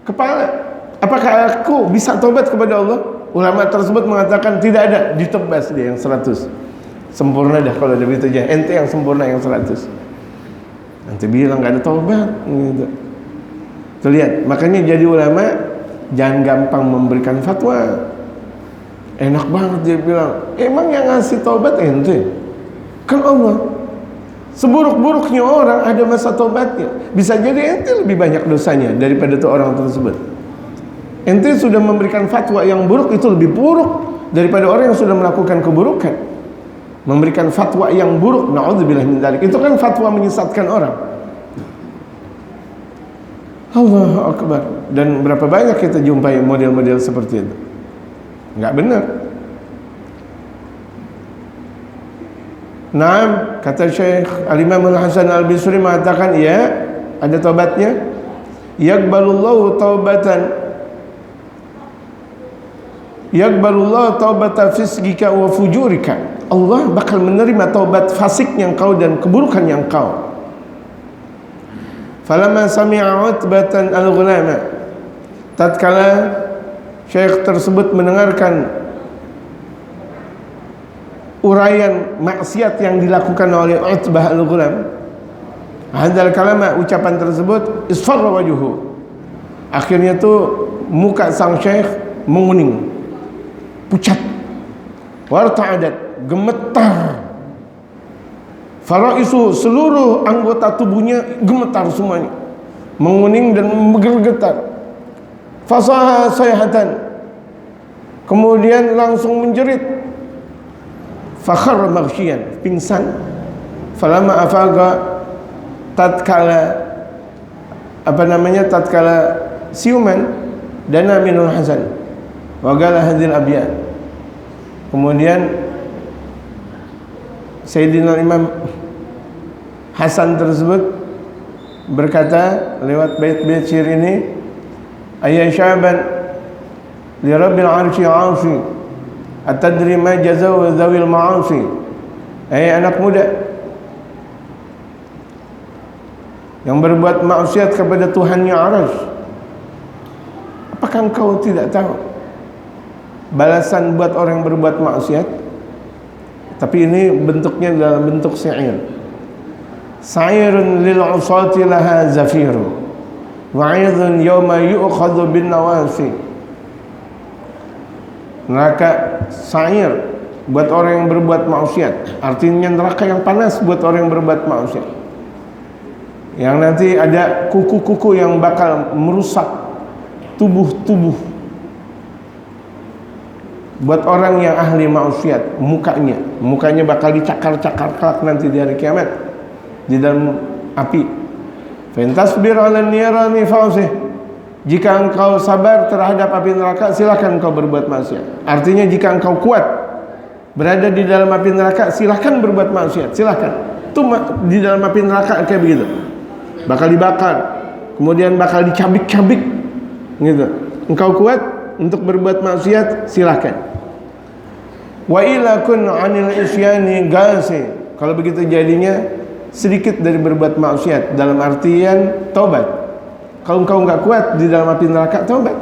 kepala. Apakah aku bisa tobat kepada Allah? Ulama tersebut mengatakan tidak ada, ditebas dia yang 100. Sempurna dah kalau ada begitu aja. Ente yang sempurna yang 100. Nanti bilang enggak ada taubat gitu. Tuh lihat, makanya jadi ulama jangan gampang memberikan fatwa. Enak banget dia bilang, emang yang ngasih taubat ente? Kan Allah. Seburuk-buruknya orang ada masa taubatnya. Bisa jadi ente lebih banyak dosanya daripada tuh orang tersebut. Ente sudah memberikan fatwa yang buruk, itu lebih buruk daripada orang yang sudah melakukan keburukan. Memberikan fatwa yang buruk, na'udzubillah min dzalik, itu kan fatwa menyesatkan orang. Allahu Akbar. Dan berapa banyak kita jumpai model-model seperti itu. Enggak benar. Naam, kata Syekh Al-Imam Al-Hasan Al-Basri mengatakan, ya, ada taubatnya. Yaqbalullahu taubatan, yaqbalullahu taubata fisqika wa fujurika. Allah bakal menerima taubat fasiknya engkau dan keburukannya engkau. Falamma sami'a Utbatan al-Ghulama, tatkala Syekh tersebut mendengarkan uraian maksiat yang dilakukan oleh Utbah al-Ghulam, hadzal kalama, ucapan tersebut, isfarra wajuhu, akhirnya tuh muka sang Syekh menguning, pucat, warta'adat, gemetar, faraisu, seluruh anggota tubuhnya gemetar semuanya, menguning dan bergetar. Fasaha sayhatan, kemudian langsung menjerit. Fakhar maghsyian, pingsan. Falamma afaga, tatkala siuman, dana minul Hasan wa qala hadhil abyad. Kemudian Sayyidina Imam Hasan tersebut berkata lewat bait-bait syair ini, ayya syaban li rabbil arsy 'asi, atadri ma jazaa'u dzawil ma'asi. Anak muda yang berbuat maksiat kepada Tuhannya Arsy, apakah engkau tidak tahu balasan buat orang yang berbuat maksiat? Tapi ini bentuknya dalam bentuk syair. Sa'irun lil 'usati laha zafiru, wa'idun yawma yu'khadhu bin nawasi. Neraka sa'ir buat orang yang berbuat maksiat, artinya neraka yang panas buat orang yang berbuat maksiat, yang nanti ada kuku-kuku yang bakal merusak tubuh-tubuh buat orang yang ahli maksiat, mukanya bakal dicakar-cakar kelak nanti di hari kiamat di dalam api. Fantasbir 'ala nirani fa'usih. Jika engkau sabar terhadap api neraka, silakan engkau berbuat maksiat. Artinya jika engkau kuat berada di dalam api neraka, silakan berbuat maksiat, silakan. Itu di dalam api neraka kayak begitu. Bakal dibakar, kemudian bakal dicabik-cabik gitu. Engkau kuat untuk berbuat maksiat, silakan. Wa ila kun 'anil isyani gasi. Kalau begitu jadinya sedikit dari berbuat maksiat, dalam artian taubat. Kalau engkau enggak kuat di dalam api neraka, taubat.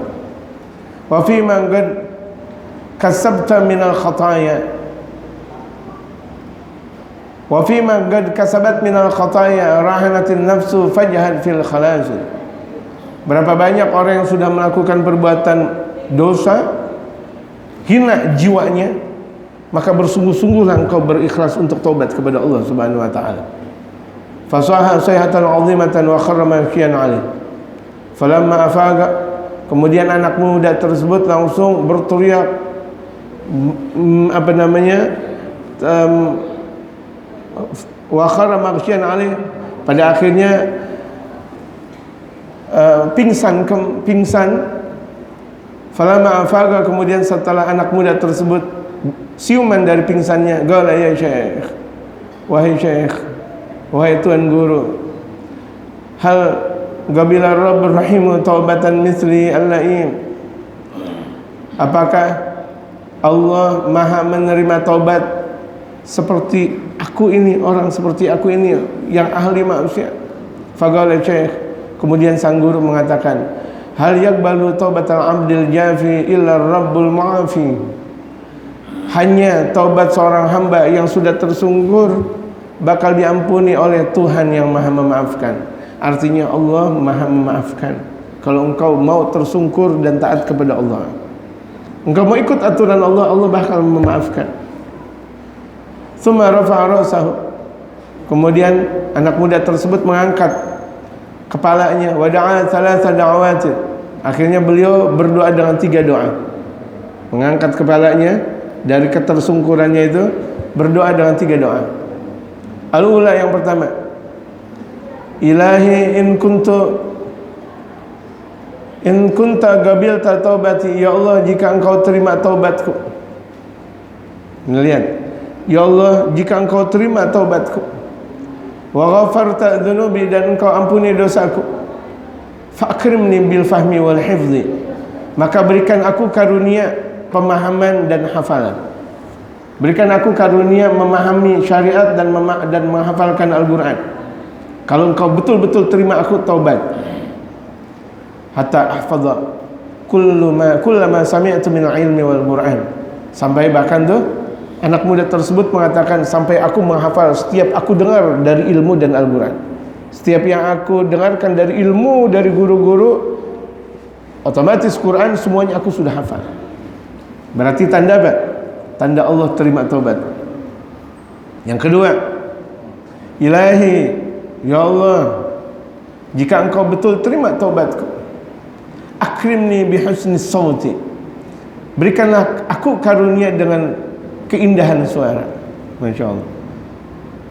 Wa fi ma qad kasabta minal khataya, wa fi ma qad kasabat minal khataya rahanatin nafsu fajhad fil khalas. Berapa banyak orang yang sudah melakukan perbuatan dosa, hina jiwanya, maka bersungguh-sungguhlah engkau berikhlas untuk taubat kepada Allah Subhanahu wa taala. Fasaha sayhatan 'azimatan wa kharra makiyan 'alaih. Falamma afaga, kemudian anak muda tersebut langsung berteriak wa kharra makiyan 'alaih, pada akhirnya pingsan. Falamma afaga, kemudian setelah anak muda tersebut siuman dari pingsannya, qala ya syekh, wahai syekh, wahai tuan guru, hal qabila rabbur rahimu taubatan misli al-la'im, apakah Allah maha menerima taubat seperti aku ini, orang seperti aku ini yang ahli maksiat? Faqala syekh, kemudian sang guru mengatakan, hal yaqbalu taubatal abdil jafi illa rabbul mu'afi. Hanya taubat seorang hamba yang sudah tersungkur bakal diampuni oleh Tuhan yang maha memaafkan. Artinya Allah maha memaafkan kalau engkau mau tersungkur dan taat kepada Allah. Engkau mau ikut aturan Allah, Allah bakal memaafkan. Tsumma rafa'a ra'sahu, kemudian anak muda tersebut mengangkat kepalanya, wa da'a thalatha da'awatin. Akhirnya beliau berdoa dengan 3 doa. Mengangkat kepalanya dari ketersungkurannya itu, berdoa dengan 3 doa. Al-ula, yang pertama, Ilahi in kunta qabilta taubati, ya Allah jika engkau terima taubatku. Lihat, ya Allah jika engkau terima taubatku, wa ghafarta dzunubi, dan engkau ampuni dosaku, fa'akrimni bil fahmi wal hifzi, maka berikan aku karunia pemahaman dan hafalan. Berikan aku karunia memahami syariat dan menghafalkan Al-Quran. Kalau engkau betul-betul terima aku taubat, hatta ahfadha kullama sami'tu min ilmi wal Quran, sampai bahkan tuh anak muda tersebut mengatakan, sampai aku menghafal setiap aku dengar dari ilmu dan Al-Quran. Setiap yang aku dengarkan dari ilmu dari guru-guru, otomatis Quran semuanya aku sudah hafal. Berarti tanda apa? Tanda Allah terima taubat. Yang kedua, Ilahi, ya Allah jika engkau betul terima taubatku, akrimni bihusni sauti, berikanlah aku karunia dengan keindahan suara. Masya Allah,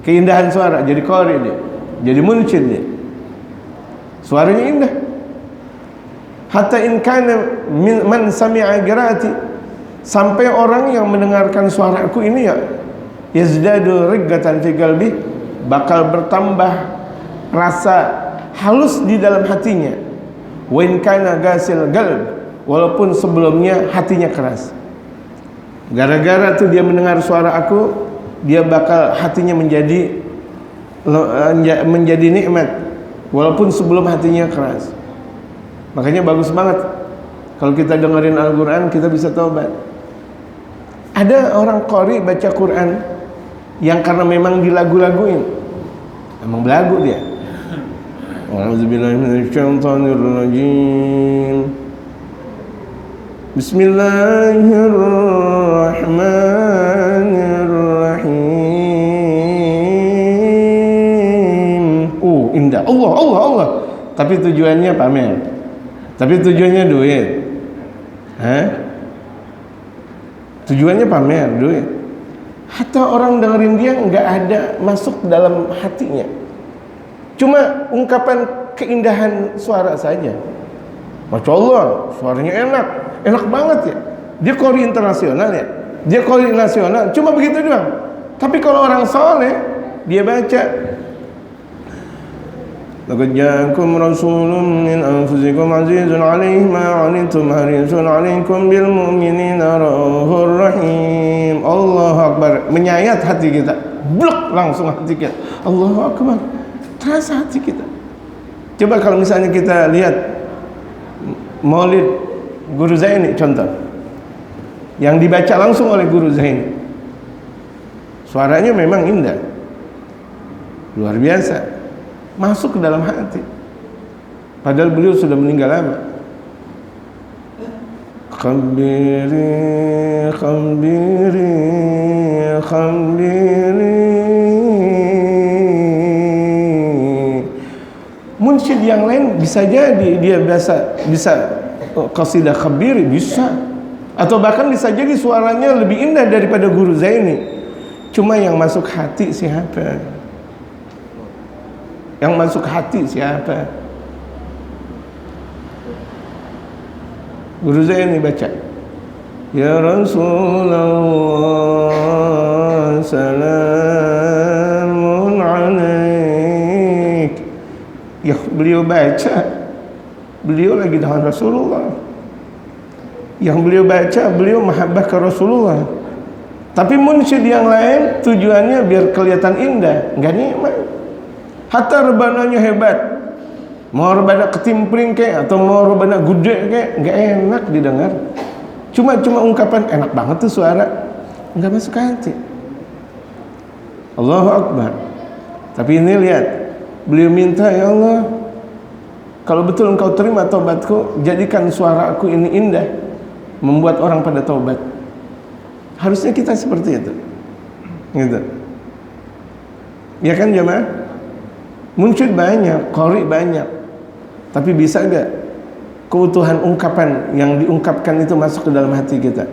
keindahan suara, jadi qari dia, jadi munsyid dia, suaranya indah. Hatta in kana man sami'a qiraati, sampai orang yang mendengarkan suaraku ini ya yazdadu riggatan fi qalbi, bakal bertambah rasa halus di dalam hatinya. Wa in kana gasil qalb, walaupun sebelumnya hatinya keras. Gara-gara tuh dia mendengar suara aku, dia bakal hatinya menjadi nikmat, walaupun sebelum hatinya keras. Makanya bagus banget kalau kita dengerin Al-Quran, kita bisa taubat. Ada orang qari baca Quran yang karena memang dilagu-laguin, emang belagu dia. A'udzubillahi minasyaitonirrajim. Bismillahirrahmanirrahim. Indah. Allah. Tapi tujuannya pamer. Tapi tujuannya duit. Tujuannya pamer duit. Hatta orang dengerin dia nggak ada masuk dalam hatinya. Cuma ungkapan keindahan suara saja. Masya Allah, suaranya enak banget ya. Dia qori internasional ya, dia qori nasional. Cuma begitu doang. Tapi kalau orang soleh, dia baca, laqad ja'akum rasulun min anfusikum azizun 'alaihi ma 'anittum harisun 'alaikum bil mu'minina raufur rahim. Allahu akbar, menyayat hati kita. Blok langsung hati kita. Allahu akbar. Terasa hati kita. Coba kalau misalnya kita lihat Maulid Guru Zaini contoh, yang dibaca langsung oleh Guru Zaini, suaranya memang indah, luar biasa, masuk ke dalam hati. Padahal beliau sudah meninggal lama. Khabiri, khabiri, khabiri. Munsyid yang lain bisa jadi dia bisa qasidah khabiri, bisa, atau bahkan bisa jadi suaranya lebih indah daripada Guru Zaini. Cuma yang masuk hati siapa? Yang masuk hati siapa? Guru Zaini baca, ya Rasulullah salamun alaik. Ya beliau baca, beliau lagi dengan Rasulullah. Yang beliau baca, beliau mahabbah ke Rasulullah. Tapi munsyid yang lain tujuannya biar kelihatan indah, enggak nikmat. Hatta rebananya hebat, mau rebana ketimpring kayak atau mau rebana gede kayak, enggak enak didengar. Cuma ungkapan enak banget tuh suara, enggak masuk hati. Allahu Akbar. Tapi ini lihat, beliau minta, ya Allah, kalau betul engkau terima taubatku, jadikan suaraku ini indah, membuat orang pada taubat. Harusnya kita seperti itu, gitu. Ya kan jemaah? Munsyid banyak, qori banyak, tapi bisa gak keutuhan ungkapan yang diungkapkan itu masuk ke dalam hati kita?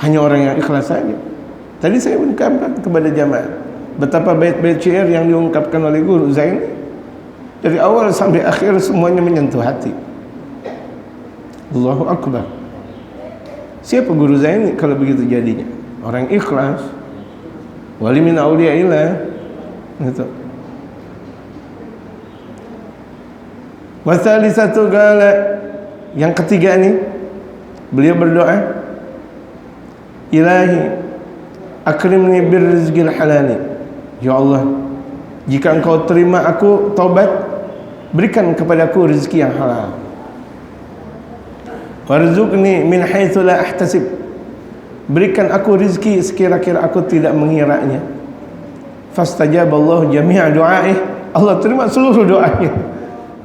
Hanya orang yang ikhlas saja. Tadi saya ungkapkan kepada jemaah betapa bait-bait syair yang diungkapkan oleh Guru Zaini dari awal sampai akhir semuanya menyentuh hati. Allahu Akbar. Siapa Guru Zaini kalau begitu jadinya? Orang ikhlas, wali min auliyaillah, gitu. Wasalisatu qala, yang ketiga ini beliau berdoa, Ilahi akrimni birrizqil halali. Ya Allah, jika engkau terima aku taubat, berikan kepadaku rezeki yang halal. Warzuqni min haitsu la ahtasib. Berikan aku rezeki sekira-kira aku tidak mengiranya. Fastajaballahu jami'a du'aih. Allah terima seluruh doanya.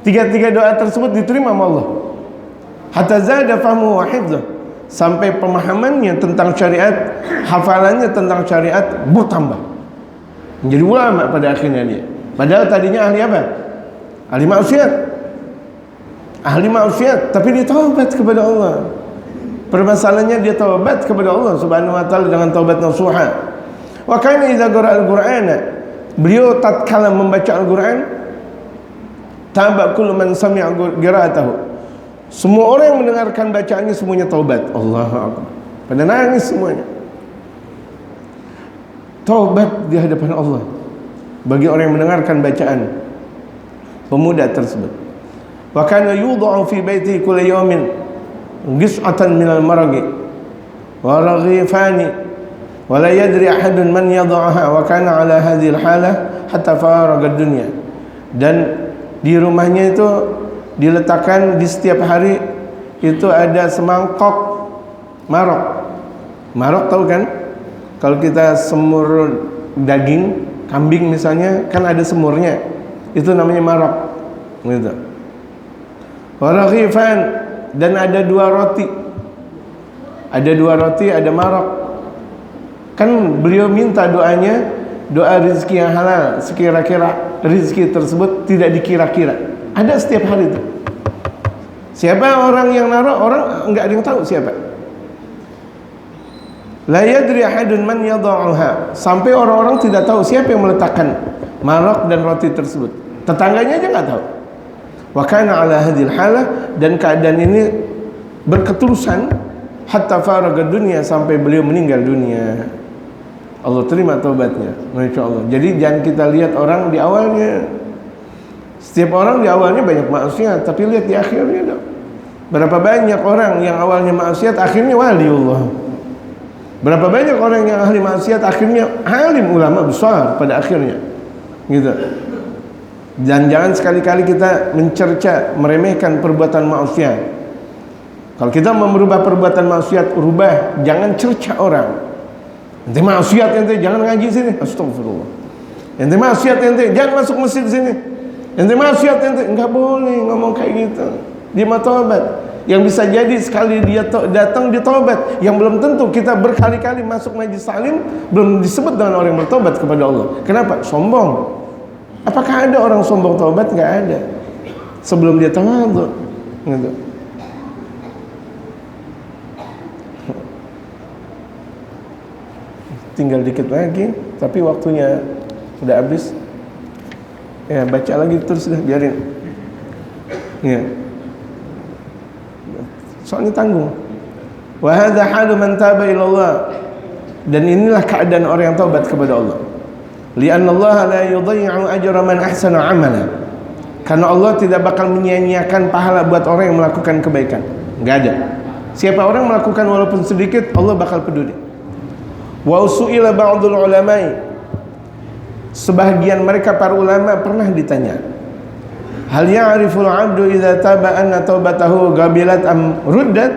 Tiga-tiga doa tersebut diterima oleh Allah. Hatta zada fahmu wa hifdzuh, sampai pemahamannya tentang syariat, hafalannya tentang syariat bertambah. Menjadi ulama pada akhirnya dia. Padahal tadinya ahli apa? Ahli maksiat. Ahli maksiat, tapi dia taubat kepada Allah. Permasalahannya dia taubat kepada Allah Subhanahu wa taala dengan taubat nasuha. Wa kana idza qara'a al-Qur'ana, beliau tatkala membaca Al-Qur'an, taba kullu man sami'a qira'atahu. Semua orang yang mendengarkan bacaannya semuanya taubat. Allahu akbar. Pada nangis semuanya. Taubat di hadapan Allah bagi orang yang mendengarkan bacaan pemuda tersebut. Wa kana yudha'u fi baiti kulli yawmin qis'atan min al-maraqi wa raghifani wa la yadri ahadun man yadha'aha wa kana ala hadhihi al-halah hatta faraga ad-dunya. Dan di rumahnya itu diletakkan di setiap hari itu ada semangkok marok. Marok tahu kan? Kalau kita semur daging kambing misalnya, kan ada semurnya. Itu namanya marok. Gitu. Waraghifan, dan ada dua roti. Ada dua roti, ada marok. Kan beliau minta doanya, doa rezeki yang halal, sekira-kira rezeki tersebut tidak dikira-kira. Ada setiap hari itu. Siapa orang yang naruh? Orang enggak ada yang tahu siapa. La yadri ahadun man yada'uha, sampai orang-orang tidak tahu siapa yang meletakkan maraq dan roti tersebut. Tetangganya aja nggak tahu. Wa kana ala hadhil halah, dan keadaan ini berketerusan hatta faraga dunia, sampai beliau meninggal dunia. Allah terima taubatnya, Masya Allah. Jadi jangan kita lihat orang di awalnya. Setiap orang di awalnya banyak maksiat, tapi lihat di akhirnya dong. Berapa banyak orang yang awalnya maksiat akhirnya waliullah. Berapa banyak orang yang ahli maksiat akhirnya alim ulama besar pada akhirnya, gitu. Dan jangan sekali-kali kita mencerca, meremehkan perbuatan maksiat. Kalau kita mau merubah perbuatan maksiat, rubah, jangan cerca orang. Ente maksiat ente, jangan ngaji sini, astagfirullah. Ente maksiat ente, jangan masuk masjid sini. Ente maksiat ente, enggak boleh ngomong kayak gitu. Dia mau tobat. Yang bisa jadi sekali dia datang dia tobat, yang belum tentu kita berkali-kali masuk majlis salim belum disebut dengan orang yang bertobat kepada Allah. Kenapa? Sombong. Apakah ada orang sombong tobat? Nggak ada. Sebelum dia tawadhu, gitu. Tinggal dikit lagi, tapi waktunya udah habis. Ya, baca lagi terus, sudah biarin. Ya. Soalnya tanggung. Wa hadza halu man taba ila Allah, dan inilah keadaan orang yang taubat kepada Allah. Li'anna Allah la yudhi'u ajra man ahsana amala, karena Allah tidak bakal menyia-nyiakan pahala buat orang yang melakukan kebaikan. Enggak ada. Siapa orang melakukan walaupun sedikit, Allah bakal peduli. Wa usu'ila ba'dul ulama'i, sebahagian mereka para ulama pernah ditanya, hal ya'riful 'abdu idza taba anna taubatahu qabilat am ruddat?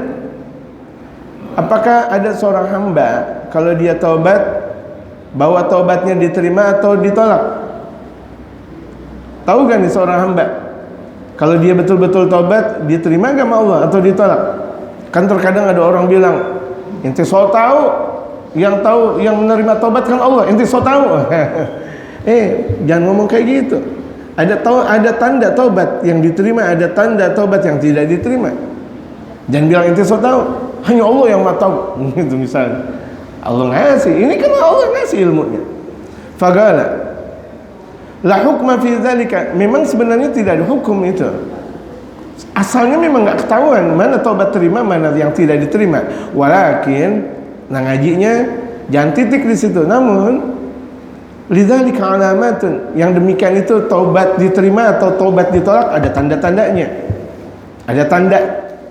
Apakah ada seorang hamba kalau dia taubat bahwa taubatnya diterima atau ditolak? Tahu kan nih seorang hamba kalau dia betul-betul taubat diterima enggak sama Allah atau ditolak? Kan terkadang ada orang bilang, ente so tahu, yang menerima taubat kan Allah, ente so tahu. Jangan ngomong kayak gitu. Ada tanda taubat yang diterima, ada tanda taubat yang tidak diterima. Jangan bilang ente so tahu, hanya Allah yang mau tahu. Gitu misalnya. Allah ngasih, ini kan Allah ngasih ilmunya. Faqala la hukma fi dzalika, memang sebenarnya tidak ada hukum itu. Asalnya memang enggak ketahuan mana taubat terima, mana yang tidak diterima. Walakin ngajinya jangan titik di situ. Namun lidzalika alamatun, yang demikian itu taubat diterima atau taubat ditolak ada tanda-tandanya. Ada tanda.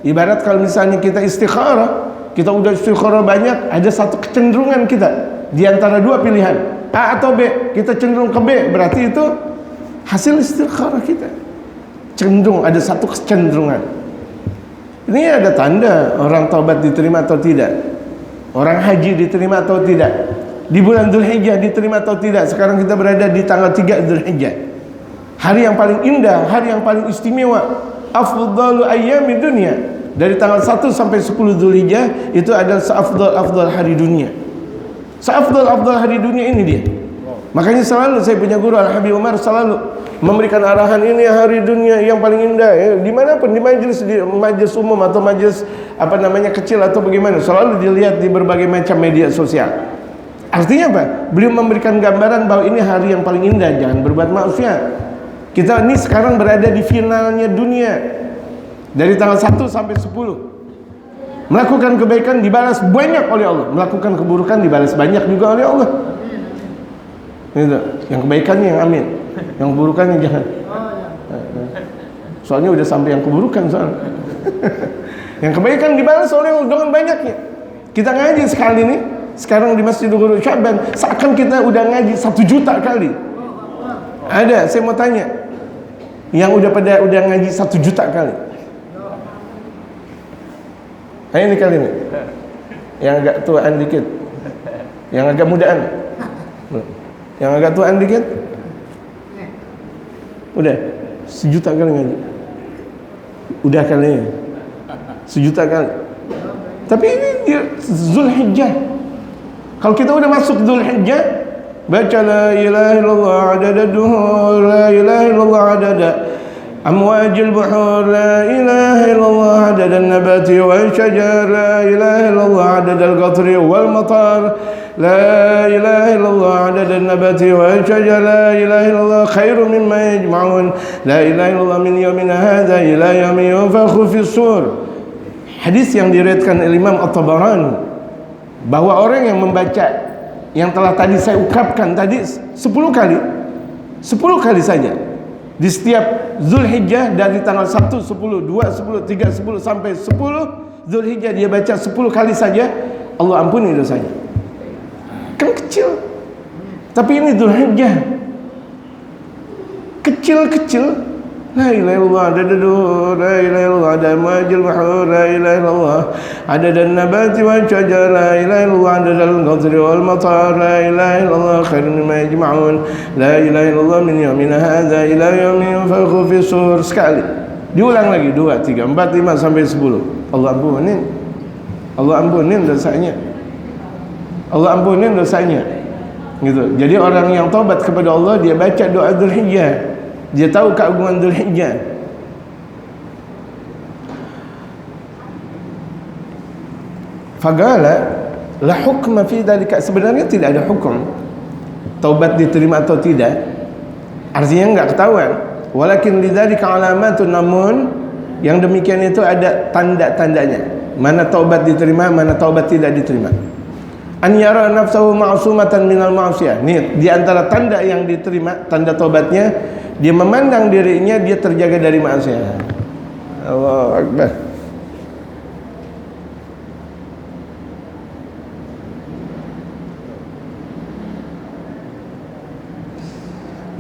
Ibarat kalau misalnya kita istikharah, kita udah istikharah banyak, ada satu kecenderungan kita di antara dua pilihan, A atau B. Kita cenderung ke B, berarti itu hasil istikharah kita. Cenderung, ada satu kecenderungan. Ini ada tanda orang taubat diterima atau tidak. Orang haji diterima atau tidak. Di bulan Dzulhijjah diterima atau tidak. Sekarang kita berada di tanggal 3 Dzulhijjah, hari yang paling indah, hari yang paling istimewa, afdalu ayyami dunia. Dari tanggal 1 sampai 10 Dzulhijjah itu adalah seafdal hari dunia. Seafdal hari dunia ini dia. Makanya selalu saya punya guru Al-Habib Umar selalu memberikan arahan, ini hari dunia yang paling indah ya. Dimanapun, di majelis umum atau majelis kecil atau bagaimana, selalu dilihat di berbagai macam media sosial. Artinya apa? Beliau memberikan gambaran bahwa ini hari yang paling indah, jangan berbuat maksiat. Kita ini sekarang berada di finalnya dunia. Dari tanggal 1 sampai 10. Melakukan kebaikan dibalas banyak oleh Allah, melakukan keburukan dibalas banyak juga oleh Allah. Gitu. Yang kebaikannya yang amin, yang keburukannya jangan. Soalnya udah sampai yang keburukan soalnya. Yang kebaikan dibalas oleh Allah dengan banyaknya. Kita ngaji sekali nih sekarang di Masjidul Ghurur Sya'ban, seakan kita udah ngaji 1 juta kali. Ada, saya mau tanya, yang udah ngaji 1 juta kali. Ayo ini kali ini, yang agak tuaan dikit, yang agak mudaan, yang agak tuaan dikit, udah 1 juta kali ngaji, udah kali 1 juta kali. Tapi ini dia Dzulhijjah. Kalau kita udah masuk Dzulhijjah, baca la ilaha illallah adada duhur, la ilaha illallah adada Amwajul buhur la ilaha illallah adad an-nabati wal shajar la ilaha illallah adad al-qatri wal matar la ilaha illallah adad an-nabati wal shajar la ilaha illallah khairu mimma yajma'un la ilaha illallah min yawmina hadha ila yawmi yunfakhu fis sur. Hadis yang diriwayatkan oleh Imam At-Tabarani bahwa orang yang membaca yang telah tadi saya ungkapkan tadi 10 kali saja di setiap Zulhijjah dari tanggal 1, 10, 2, 10, 3, 10 sampai 10 Zulhijjah dia baca 10 kali saja, Allah ampuni dosanya. Kan kecil, tapi ini Zulhijjah kecil-kecil. La ilaha illallah adadu la ilaha illallah adamajil bahur la ilaha illallah adadan nabati wa syajar la ilaha illallah adadal qadri wal matar la ilaha illallah khairun mimma yajma'un la ilaha illallah min yawmina hadza ila yawmi yunfakhu fis sur. Sekali diulang lagi 2, 3, 4, 5 sampai 10. Allah ampunin dosanya, Allah ampunin dosanya gitu. Jadi orang yang taubat kepada Allah dia baca doa Dzulhijjah, dia tahu keagungan Dzulhijjah. Faqala la hukma fi dzalika, sebenarnya tidak ada hukum taubat diterima atau tidak, artinya enggak ketahuan. Walakin lidzalika alamatun, namun yang demikian itu ada tanda-tandanya, mana taubat diterima, mana taubat tidak diterima. An yara nafsahu ma'sumatan minal ma'siyah. Nih di antara tanda yang diterima, tanda taubatnya, dia memandang dirinya dia terjaga dari maksiat. Allahu Akbar.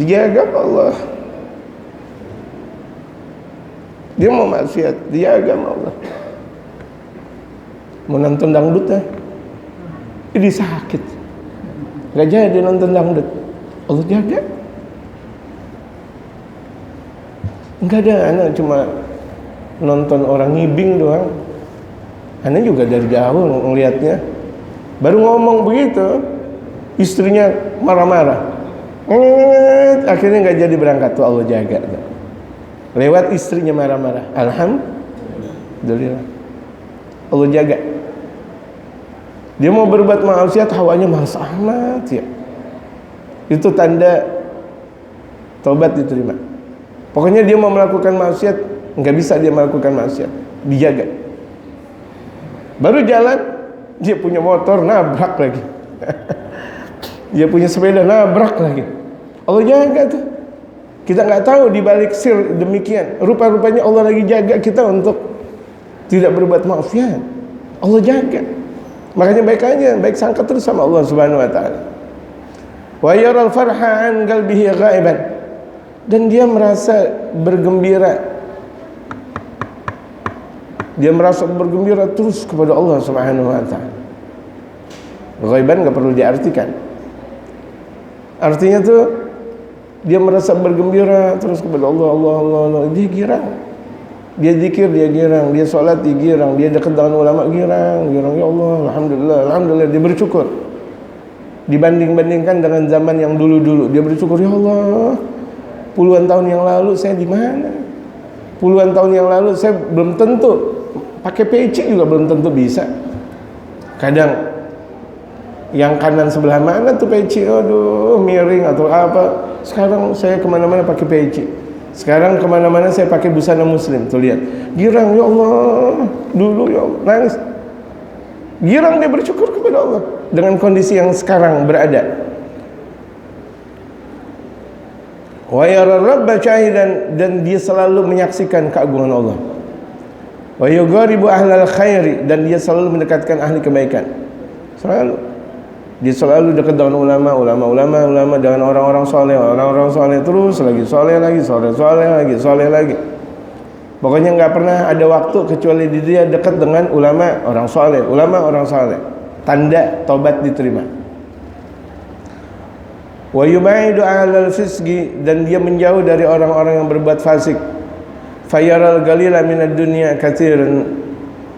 Dijaga Allah. Dia mau maksiat, dijaga Allah. Mau nonton dangdut ini sakit, gak jadi nonton dangdut, Allah jaga. Enggak ada, anak cuma nonton orang ngibing doang. Anak juga dari jauh ngelihatnya, baru ngomong begitu istrinya marah-marah, akhirnya nggak jadi berangkat. Tuh Allah jaga lewat istrinya marah-marah. Alhamdulillah Allah jaga. Dia mau berbuat maksiat, hawanya malas amat ya, itu tanda taubat diterima. Pokoknya dia mau melakukan maksiat, nggak bisa dia melakukan maksiat, dijaga. Baru jalan, dia punya motor, nabrak lagi. Dia punya sepeda, nabrak lagi. Allah jaga tuh. Kita nggak tahu di balik sir demikian. Rupa-rupanya Allah lagi jaga kita untuk tidak berbuat maksiat. Allah jaga. Makanya baik aja, baik sangka terus sama Allah Subhanahu wa taala. Wa yaral farha an qalbihi ghaiban, dan dia merasa bergembira. Dia merasa bergembira terus kepada Allah Subhanahu wa taala. Ghaiban enggak perlu diartikan. Artinya tuh dia merasa bergembira terus kepada Allah, Allah. Dia girang. Dia zikir, dia girang, dia salat, dia girang, dia dekat dengan ulama, girang. Ya Allah, alhamdulillah, dia bersyukur. Dibanding-bandingkan dengan zaman yang dulu-dulu, dia bersyukur, ya Allah, puluhan tahun yang lalu saya di mana? Puluhan tahun yang lalu saya belum tentu pakai peci juga belum tentu bisa. Kadang yang kanan sebelah mana tuh peci, aduh miring atau apa. Sekarang saya kemana-mana pakai peci. Sekarang kemana-mana saya pakai busana muslim. Tuh lihat, girang, ya Allah. Dulu ya Allah, nangis. Girang, dia bersyukur kepada Allah dengan kondisi yang sekarang berada. Wa yara rabba syahidan, dan dia selalu menyaksikan keagungan Allah. Wa yugharibu ahlal khairi, dan dia selalu mendekatkan ahli kebaikan. Selalu dia selalu dekat dengan ulama dengan orang-orang soleh terus lagi soleh lagi. Pokoknya nggak pernah ada waktu kecuali dia dekat dengan ulama orang soleh. Tanda taubat diterima. Wa yubaidu ahlal fisqi, dan dia menjauh dari orang-orang yang berbuat fasik. Fayaral galila minad dunya katsiran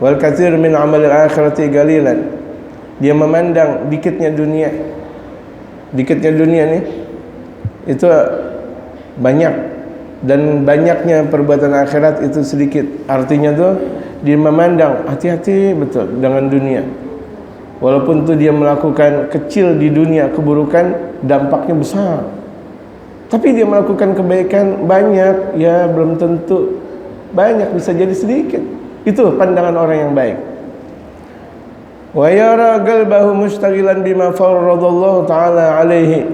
wal katsir min amalil akhirati galilan. Dia memandang dikitnya dunia nih itu banyak, dan banyaknya perbuatan akhirat itu sedikit. Artinya tuh dia memandang hati-hati betul dengan dunia. Walaupun tuh dia melakukan kecil di dunia keburukan, dampaknya besar. Tapi dia melakukan kebaikan banyak, ya belum tentu banyak, bisa jadi sedikit. Itu pandangan orang yang baik. Wa yara qalbahu mustaghilan bima faradallahu ta'ala alaihi,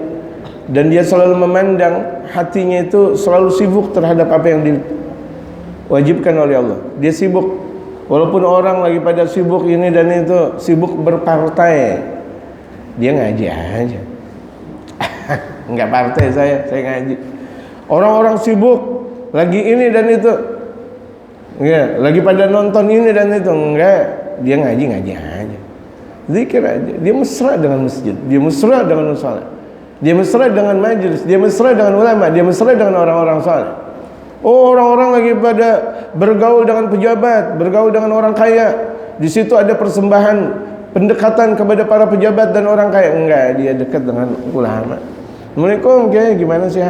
dan dia selalu memandang hatinya itu selalu sibuk terhadap apa yang diwajibkan oleh Allah. Dia sibuk, walaupun orang lagi pada sibuk ini dan itu, sibuk berpartai, dia ngaji aja. Enggak partai saya ngaji. Orang-orang sibuk lagi ini dan itu, ya, lagi pada nonton ini dan itu, enggak, dia ngaji aja. Zikir aja. Dia mesra dengan masjid, dia mesra dengan musala, dia mesra dengan majelis, dia mesra dengan ulama, dia mesra dengan orang-orang saleh. Oh, orang-orang lagi pada bergaul dengan pejabat, bergaul dengan orang kaya. Di situ ada persembahan, pendekatan kepada para pejabat dan orang kaya. Enggak, dia dekat dengan ulama. Assalamualaikum, kayak gimana sih?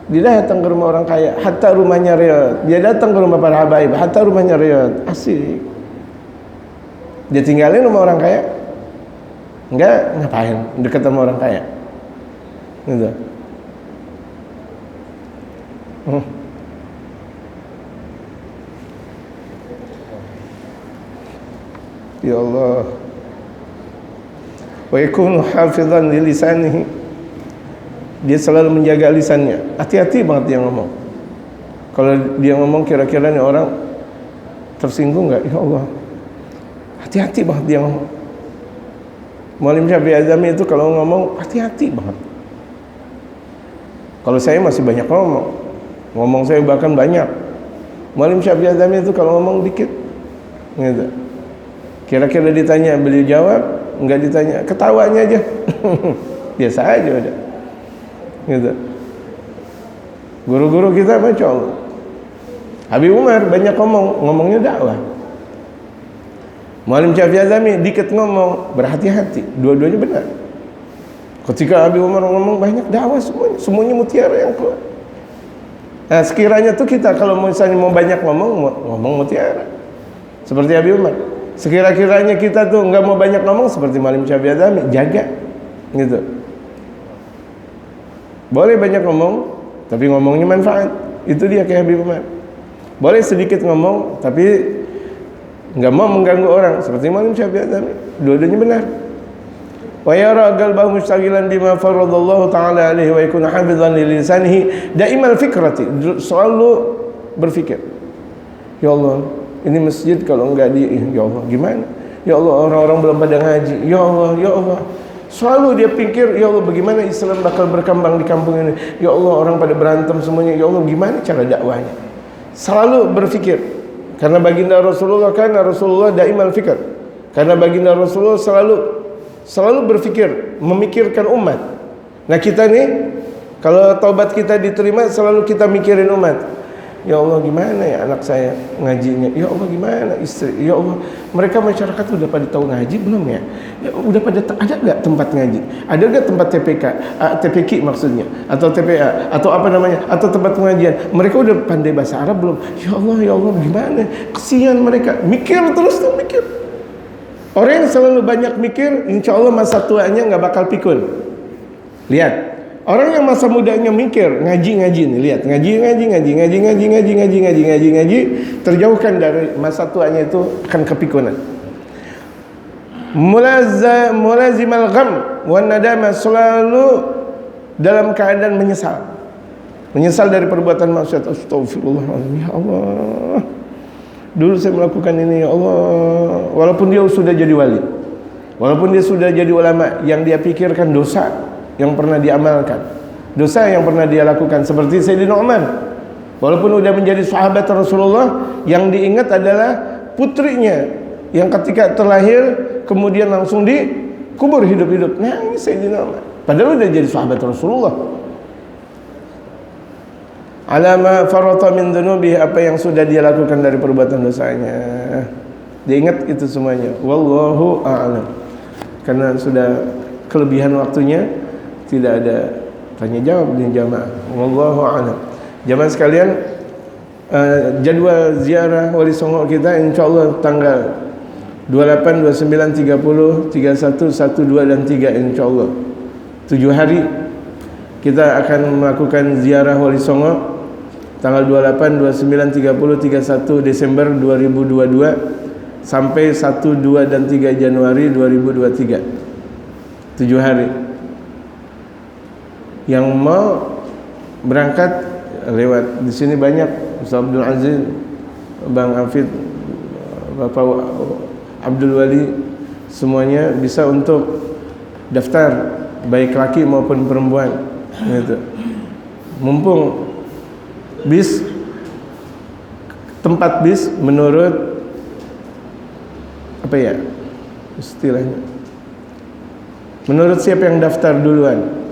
Dia datang ke rumah orang kaya, hatta rumahnya Riyadh. Dia datang ke rumah para habaib, hatta rumahnya Riyadh. Asik. Dia tinggalin rumah orang kaya? Enggak, ngapain dekat sama orang kaya? Gitu. Ya Allah. Wa yakunu hafizan li lisanihi. Dia selalu menjaga lisannya. Hati-hati banget dia ngomong. Kalau dia ngomong kira-kira nih orang tersinggung enggak? Ya Allah. Hati-hati banget dia ngomong. Muallim Syafi'i Azami itu kalau ngomong hati-hati banget. Kalau saya masih banyak ngomong saya bahkan banyak. Muallim Syafi'i Azami itu kalau ngomong dikit, gitu. Kira-kira ditanya beliau jawab, enggak ditanya ketawanya aja. Biasa aja udah, gitu. Guru-guru kita Masya Allah. Habib Umar banyak ngomongnya dakwah. Muallim Syafi'i Azami dikit ngomong, berhati-hati, dua-duanya benar. Ketika Habib Umar ngomong banyak dakwah, semuanya mutiara yang keluar. Nah, sekiranya tuh kita kalau misalnya mau banyak ngomong mutiara seperti Habib Umar. Sekira-kiranya kita tuh nggak mau banyak ngomong seperti Muallim Syafi'i Azami, jaga, gitu. Boleh banyak ngomong, tapi ngomongnya manfaat. Itu dia kayak Habib Umar. Boleh sedikit ngomong, tapi nggak mau mengganggu orang seperti Muallim Syafi'i Azami. Dua-duanya benar. Wa yara qalbahu mustaghilan bima faradallahu ta'ala alaihi wa yakunu hafizan li lisanihi daimal fikrati, selalu berfikir, ya Allah, ini masjid kalau enggak ya Allah gimana? Ya Allah, orang-orang belum pada ngaji. Ya Allah. Selalu dia pikir, ya Allah, bagaimana Islam bakal berkembang di kampung ini? Ya Allah, orang pada berantem semuanya. Ya Allah, gimana cara dakwahnya? Selalu berfikir. Karena baginda Rasulullah daimal fikr. Karena baginda Rasulullah selalu berfikir, memikirkan umat. Nah, kita nih kalau taubat kita diterima, selalu kita mikirin umat. Ya Allah, gimana ya anak saya ngajinya? Ya Allah, gimana istri? Ya Allah, mereka masyarakat udah pada tahu ngaji belum ya? Ya udah pada ada nggak tempat ngaji? Ada nggak tempat TPK maksudnya, atau TPA, atau apa namanya, atau tempat pengajian? Mereka udah pandai bahasa Arab belum? Ya Allah, gimana? Kesian mereka, mikir terus tuh mikir. Orang yang selalu banyak mikir, insya Allah masa tuanya nggak bakal pikun. Lihat. Orang yang masa mudanya mikir, ngaji nih, lihat, ngaji, terjauhkan dari masa tuanya itu akan kepikunan. Mulazimal gham wan nadama, selalu dalam keadaan menyesal dari perbuatan maksiat. Astagfirullahaladzim, ya Allah, dulu saya melakukan ini, ya Allah. Walaupun dia sudah jadi wali, walaupun dia sudah jadi ulama, yang dia pikirkan dosa yang pernah diamalkan, dosa yang pernah dia lakukan. Seperti Sayyidina Umar, walaupun sudah menjadi sahabat Rasulullah, yang diingat adalah putrinya yang ketika terlahir kemudian langsung dikubur hidup-hidup. Nangis Sayyidina Umar, padahal sudah jadi sahabat Rasulullah. Alama farata min dhunubi, apa yang sudah dia lakukan dari perbuatan dosanya. Dia ingat itu semuanya. Wallahu a'lam. Karena sudah kelebihan waktunya, tidak ada tanya jawab di jamaah. Wallahu a'lam. Jamaah sekalian, jadwal ziarah Wali Songo kita insyaallah tanggal 28, 29, 30, 31, 12 dan 3 insyaallah. 7 hari kita akan melakukan ziarah Wali Songo tanggal 28, 29, 30, 31 Desember 2022 sampai 1, 2 dan 3 Januari 2023. 7 hari. Yang mau berangkat lewat di sini banyak, Ustaz Abdul Aziz, Bang Hafid, Bapak Abdul Wali, semuanya bisa untuk daftar baik laki maupun perempuan gitu. Mumpung tempat bis menurut apa ya istilahnya, menurut siapa yang daftar duluan.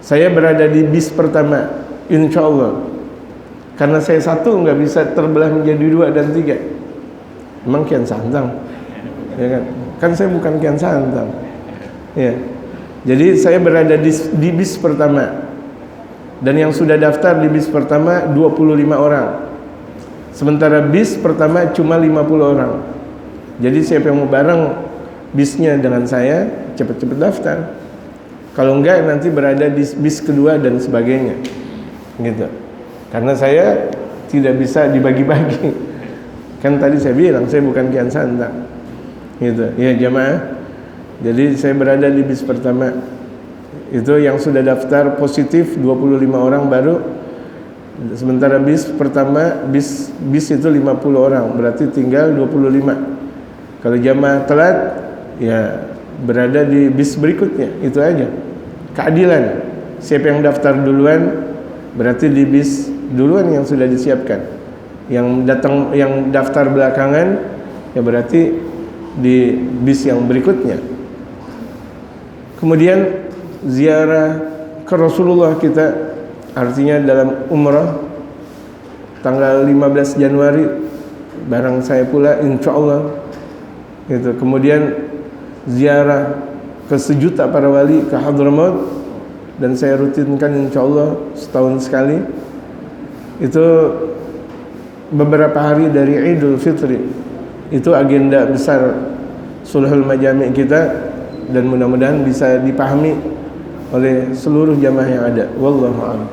Saya berada di bis pertama insyaallah, karena saya satu nggak bisa terbelah menjadi 2 dan 3. Emang kian santang ya kan saya bukan kian santang ya. Jadi saya berada di bis pertama, dan yang sudah daftar di bis pertama 25 orang, sementara bis pertama cuma 50 orang. Jadi siapa yang mau bareng bisnya dengan saya, cepat-cepat daftar. Kalau enggak nanti berada di bis kedua dan sebagainya gitu. Karena saya tidak bisa dibagi-bagi. Kan tadi saya bilang saya bukan kian santang gitu ya jamaah. Jadi saya berada di bis pertama. Itu yang sudah daftar positif 25 orang baru. Sementara bis pertama bis itu 50 orang, berarti tinggal 25. Kalau jamaah telat ya berada di bis berikutnya. Itu aja. Keadilan. Siapa yang daftar duluan berarti di bis duluan yang sudah disiapkan. Yang daftar belakangan ya berarti di bis yang berikutnya. Kemudian ziarah ke Rasulullah kita, artinya dalam umrah tanggal 15 Januari bareng saya pula insyaallah gitu. Kemudian ziarah ke sejuta para wali ke Hadramaut, dan saya rutinkan insyaallah setahun sekali. Itu beberapa hari dari Idul Fitri. Itu agenda besar Sulhul Majami' kita, dan mudah-mudahan bisa dipahami oleh seluruh jamaah yang ada. Wallahu a'lam.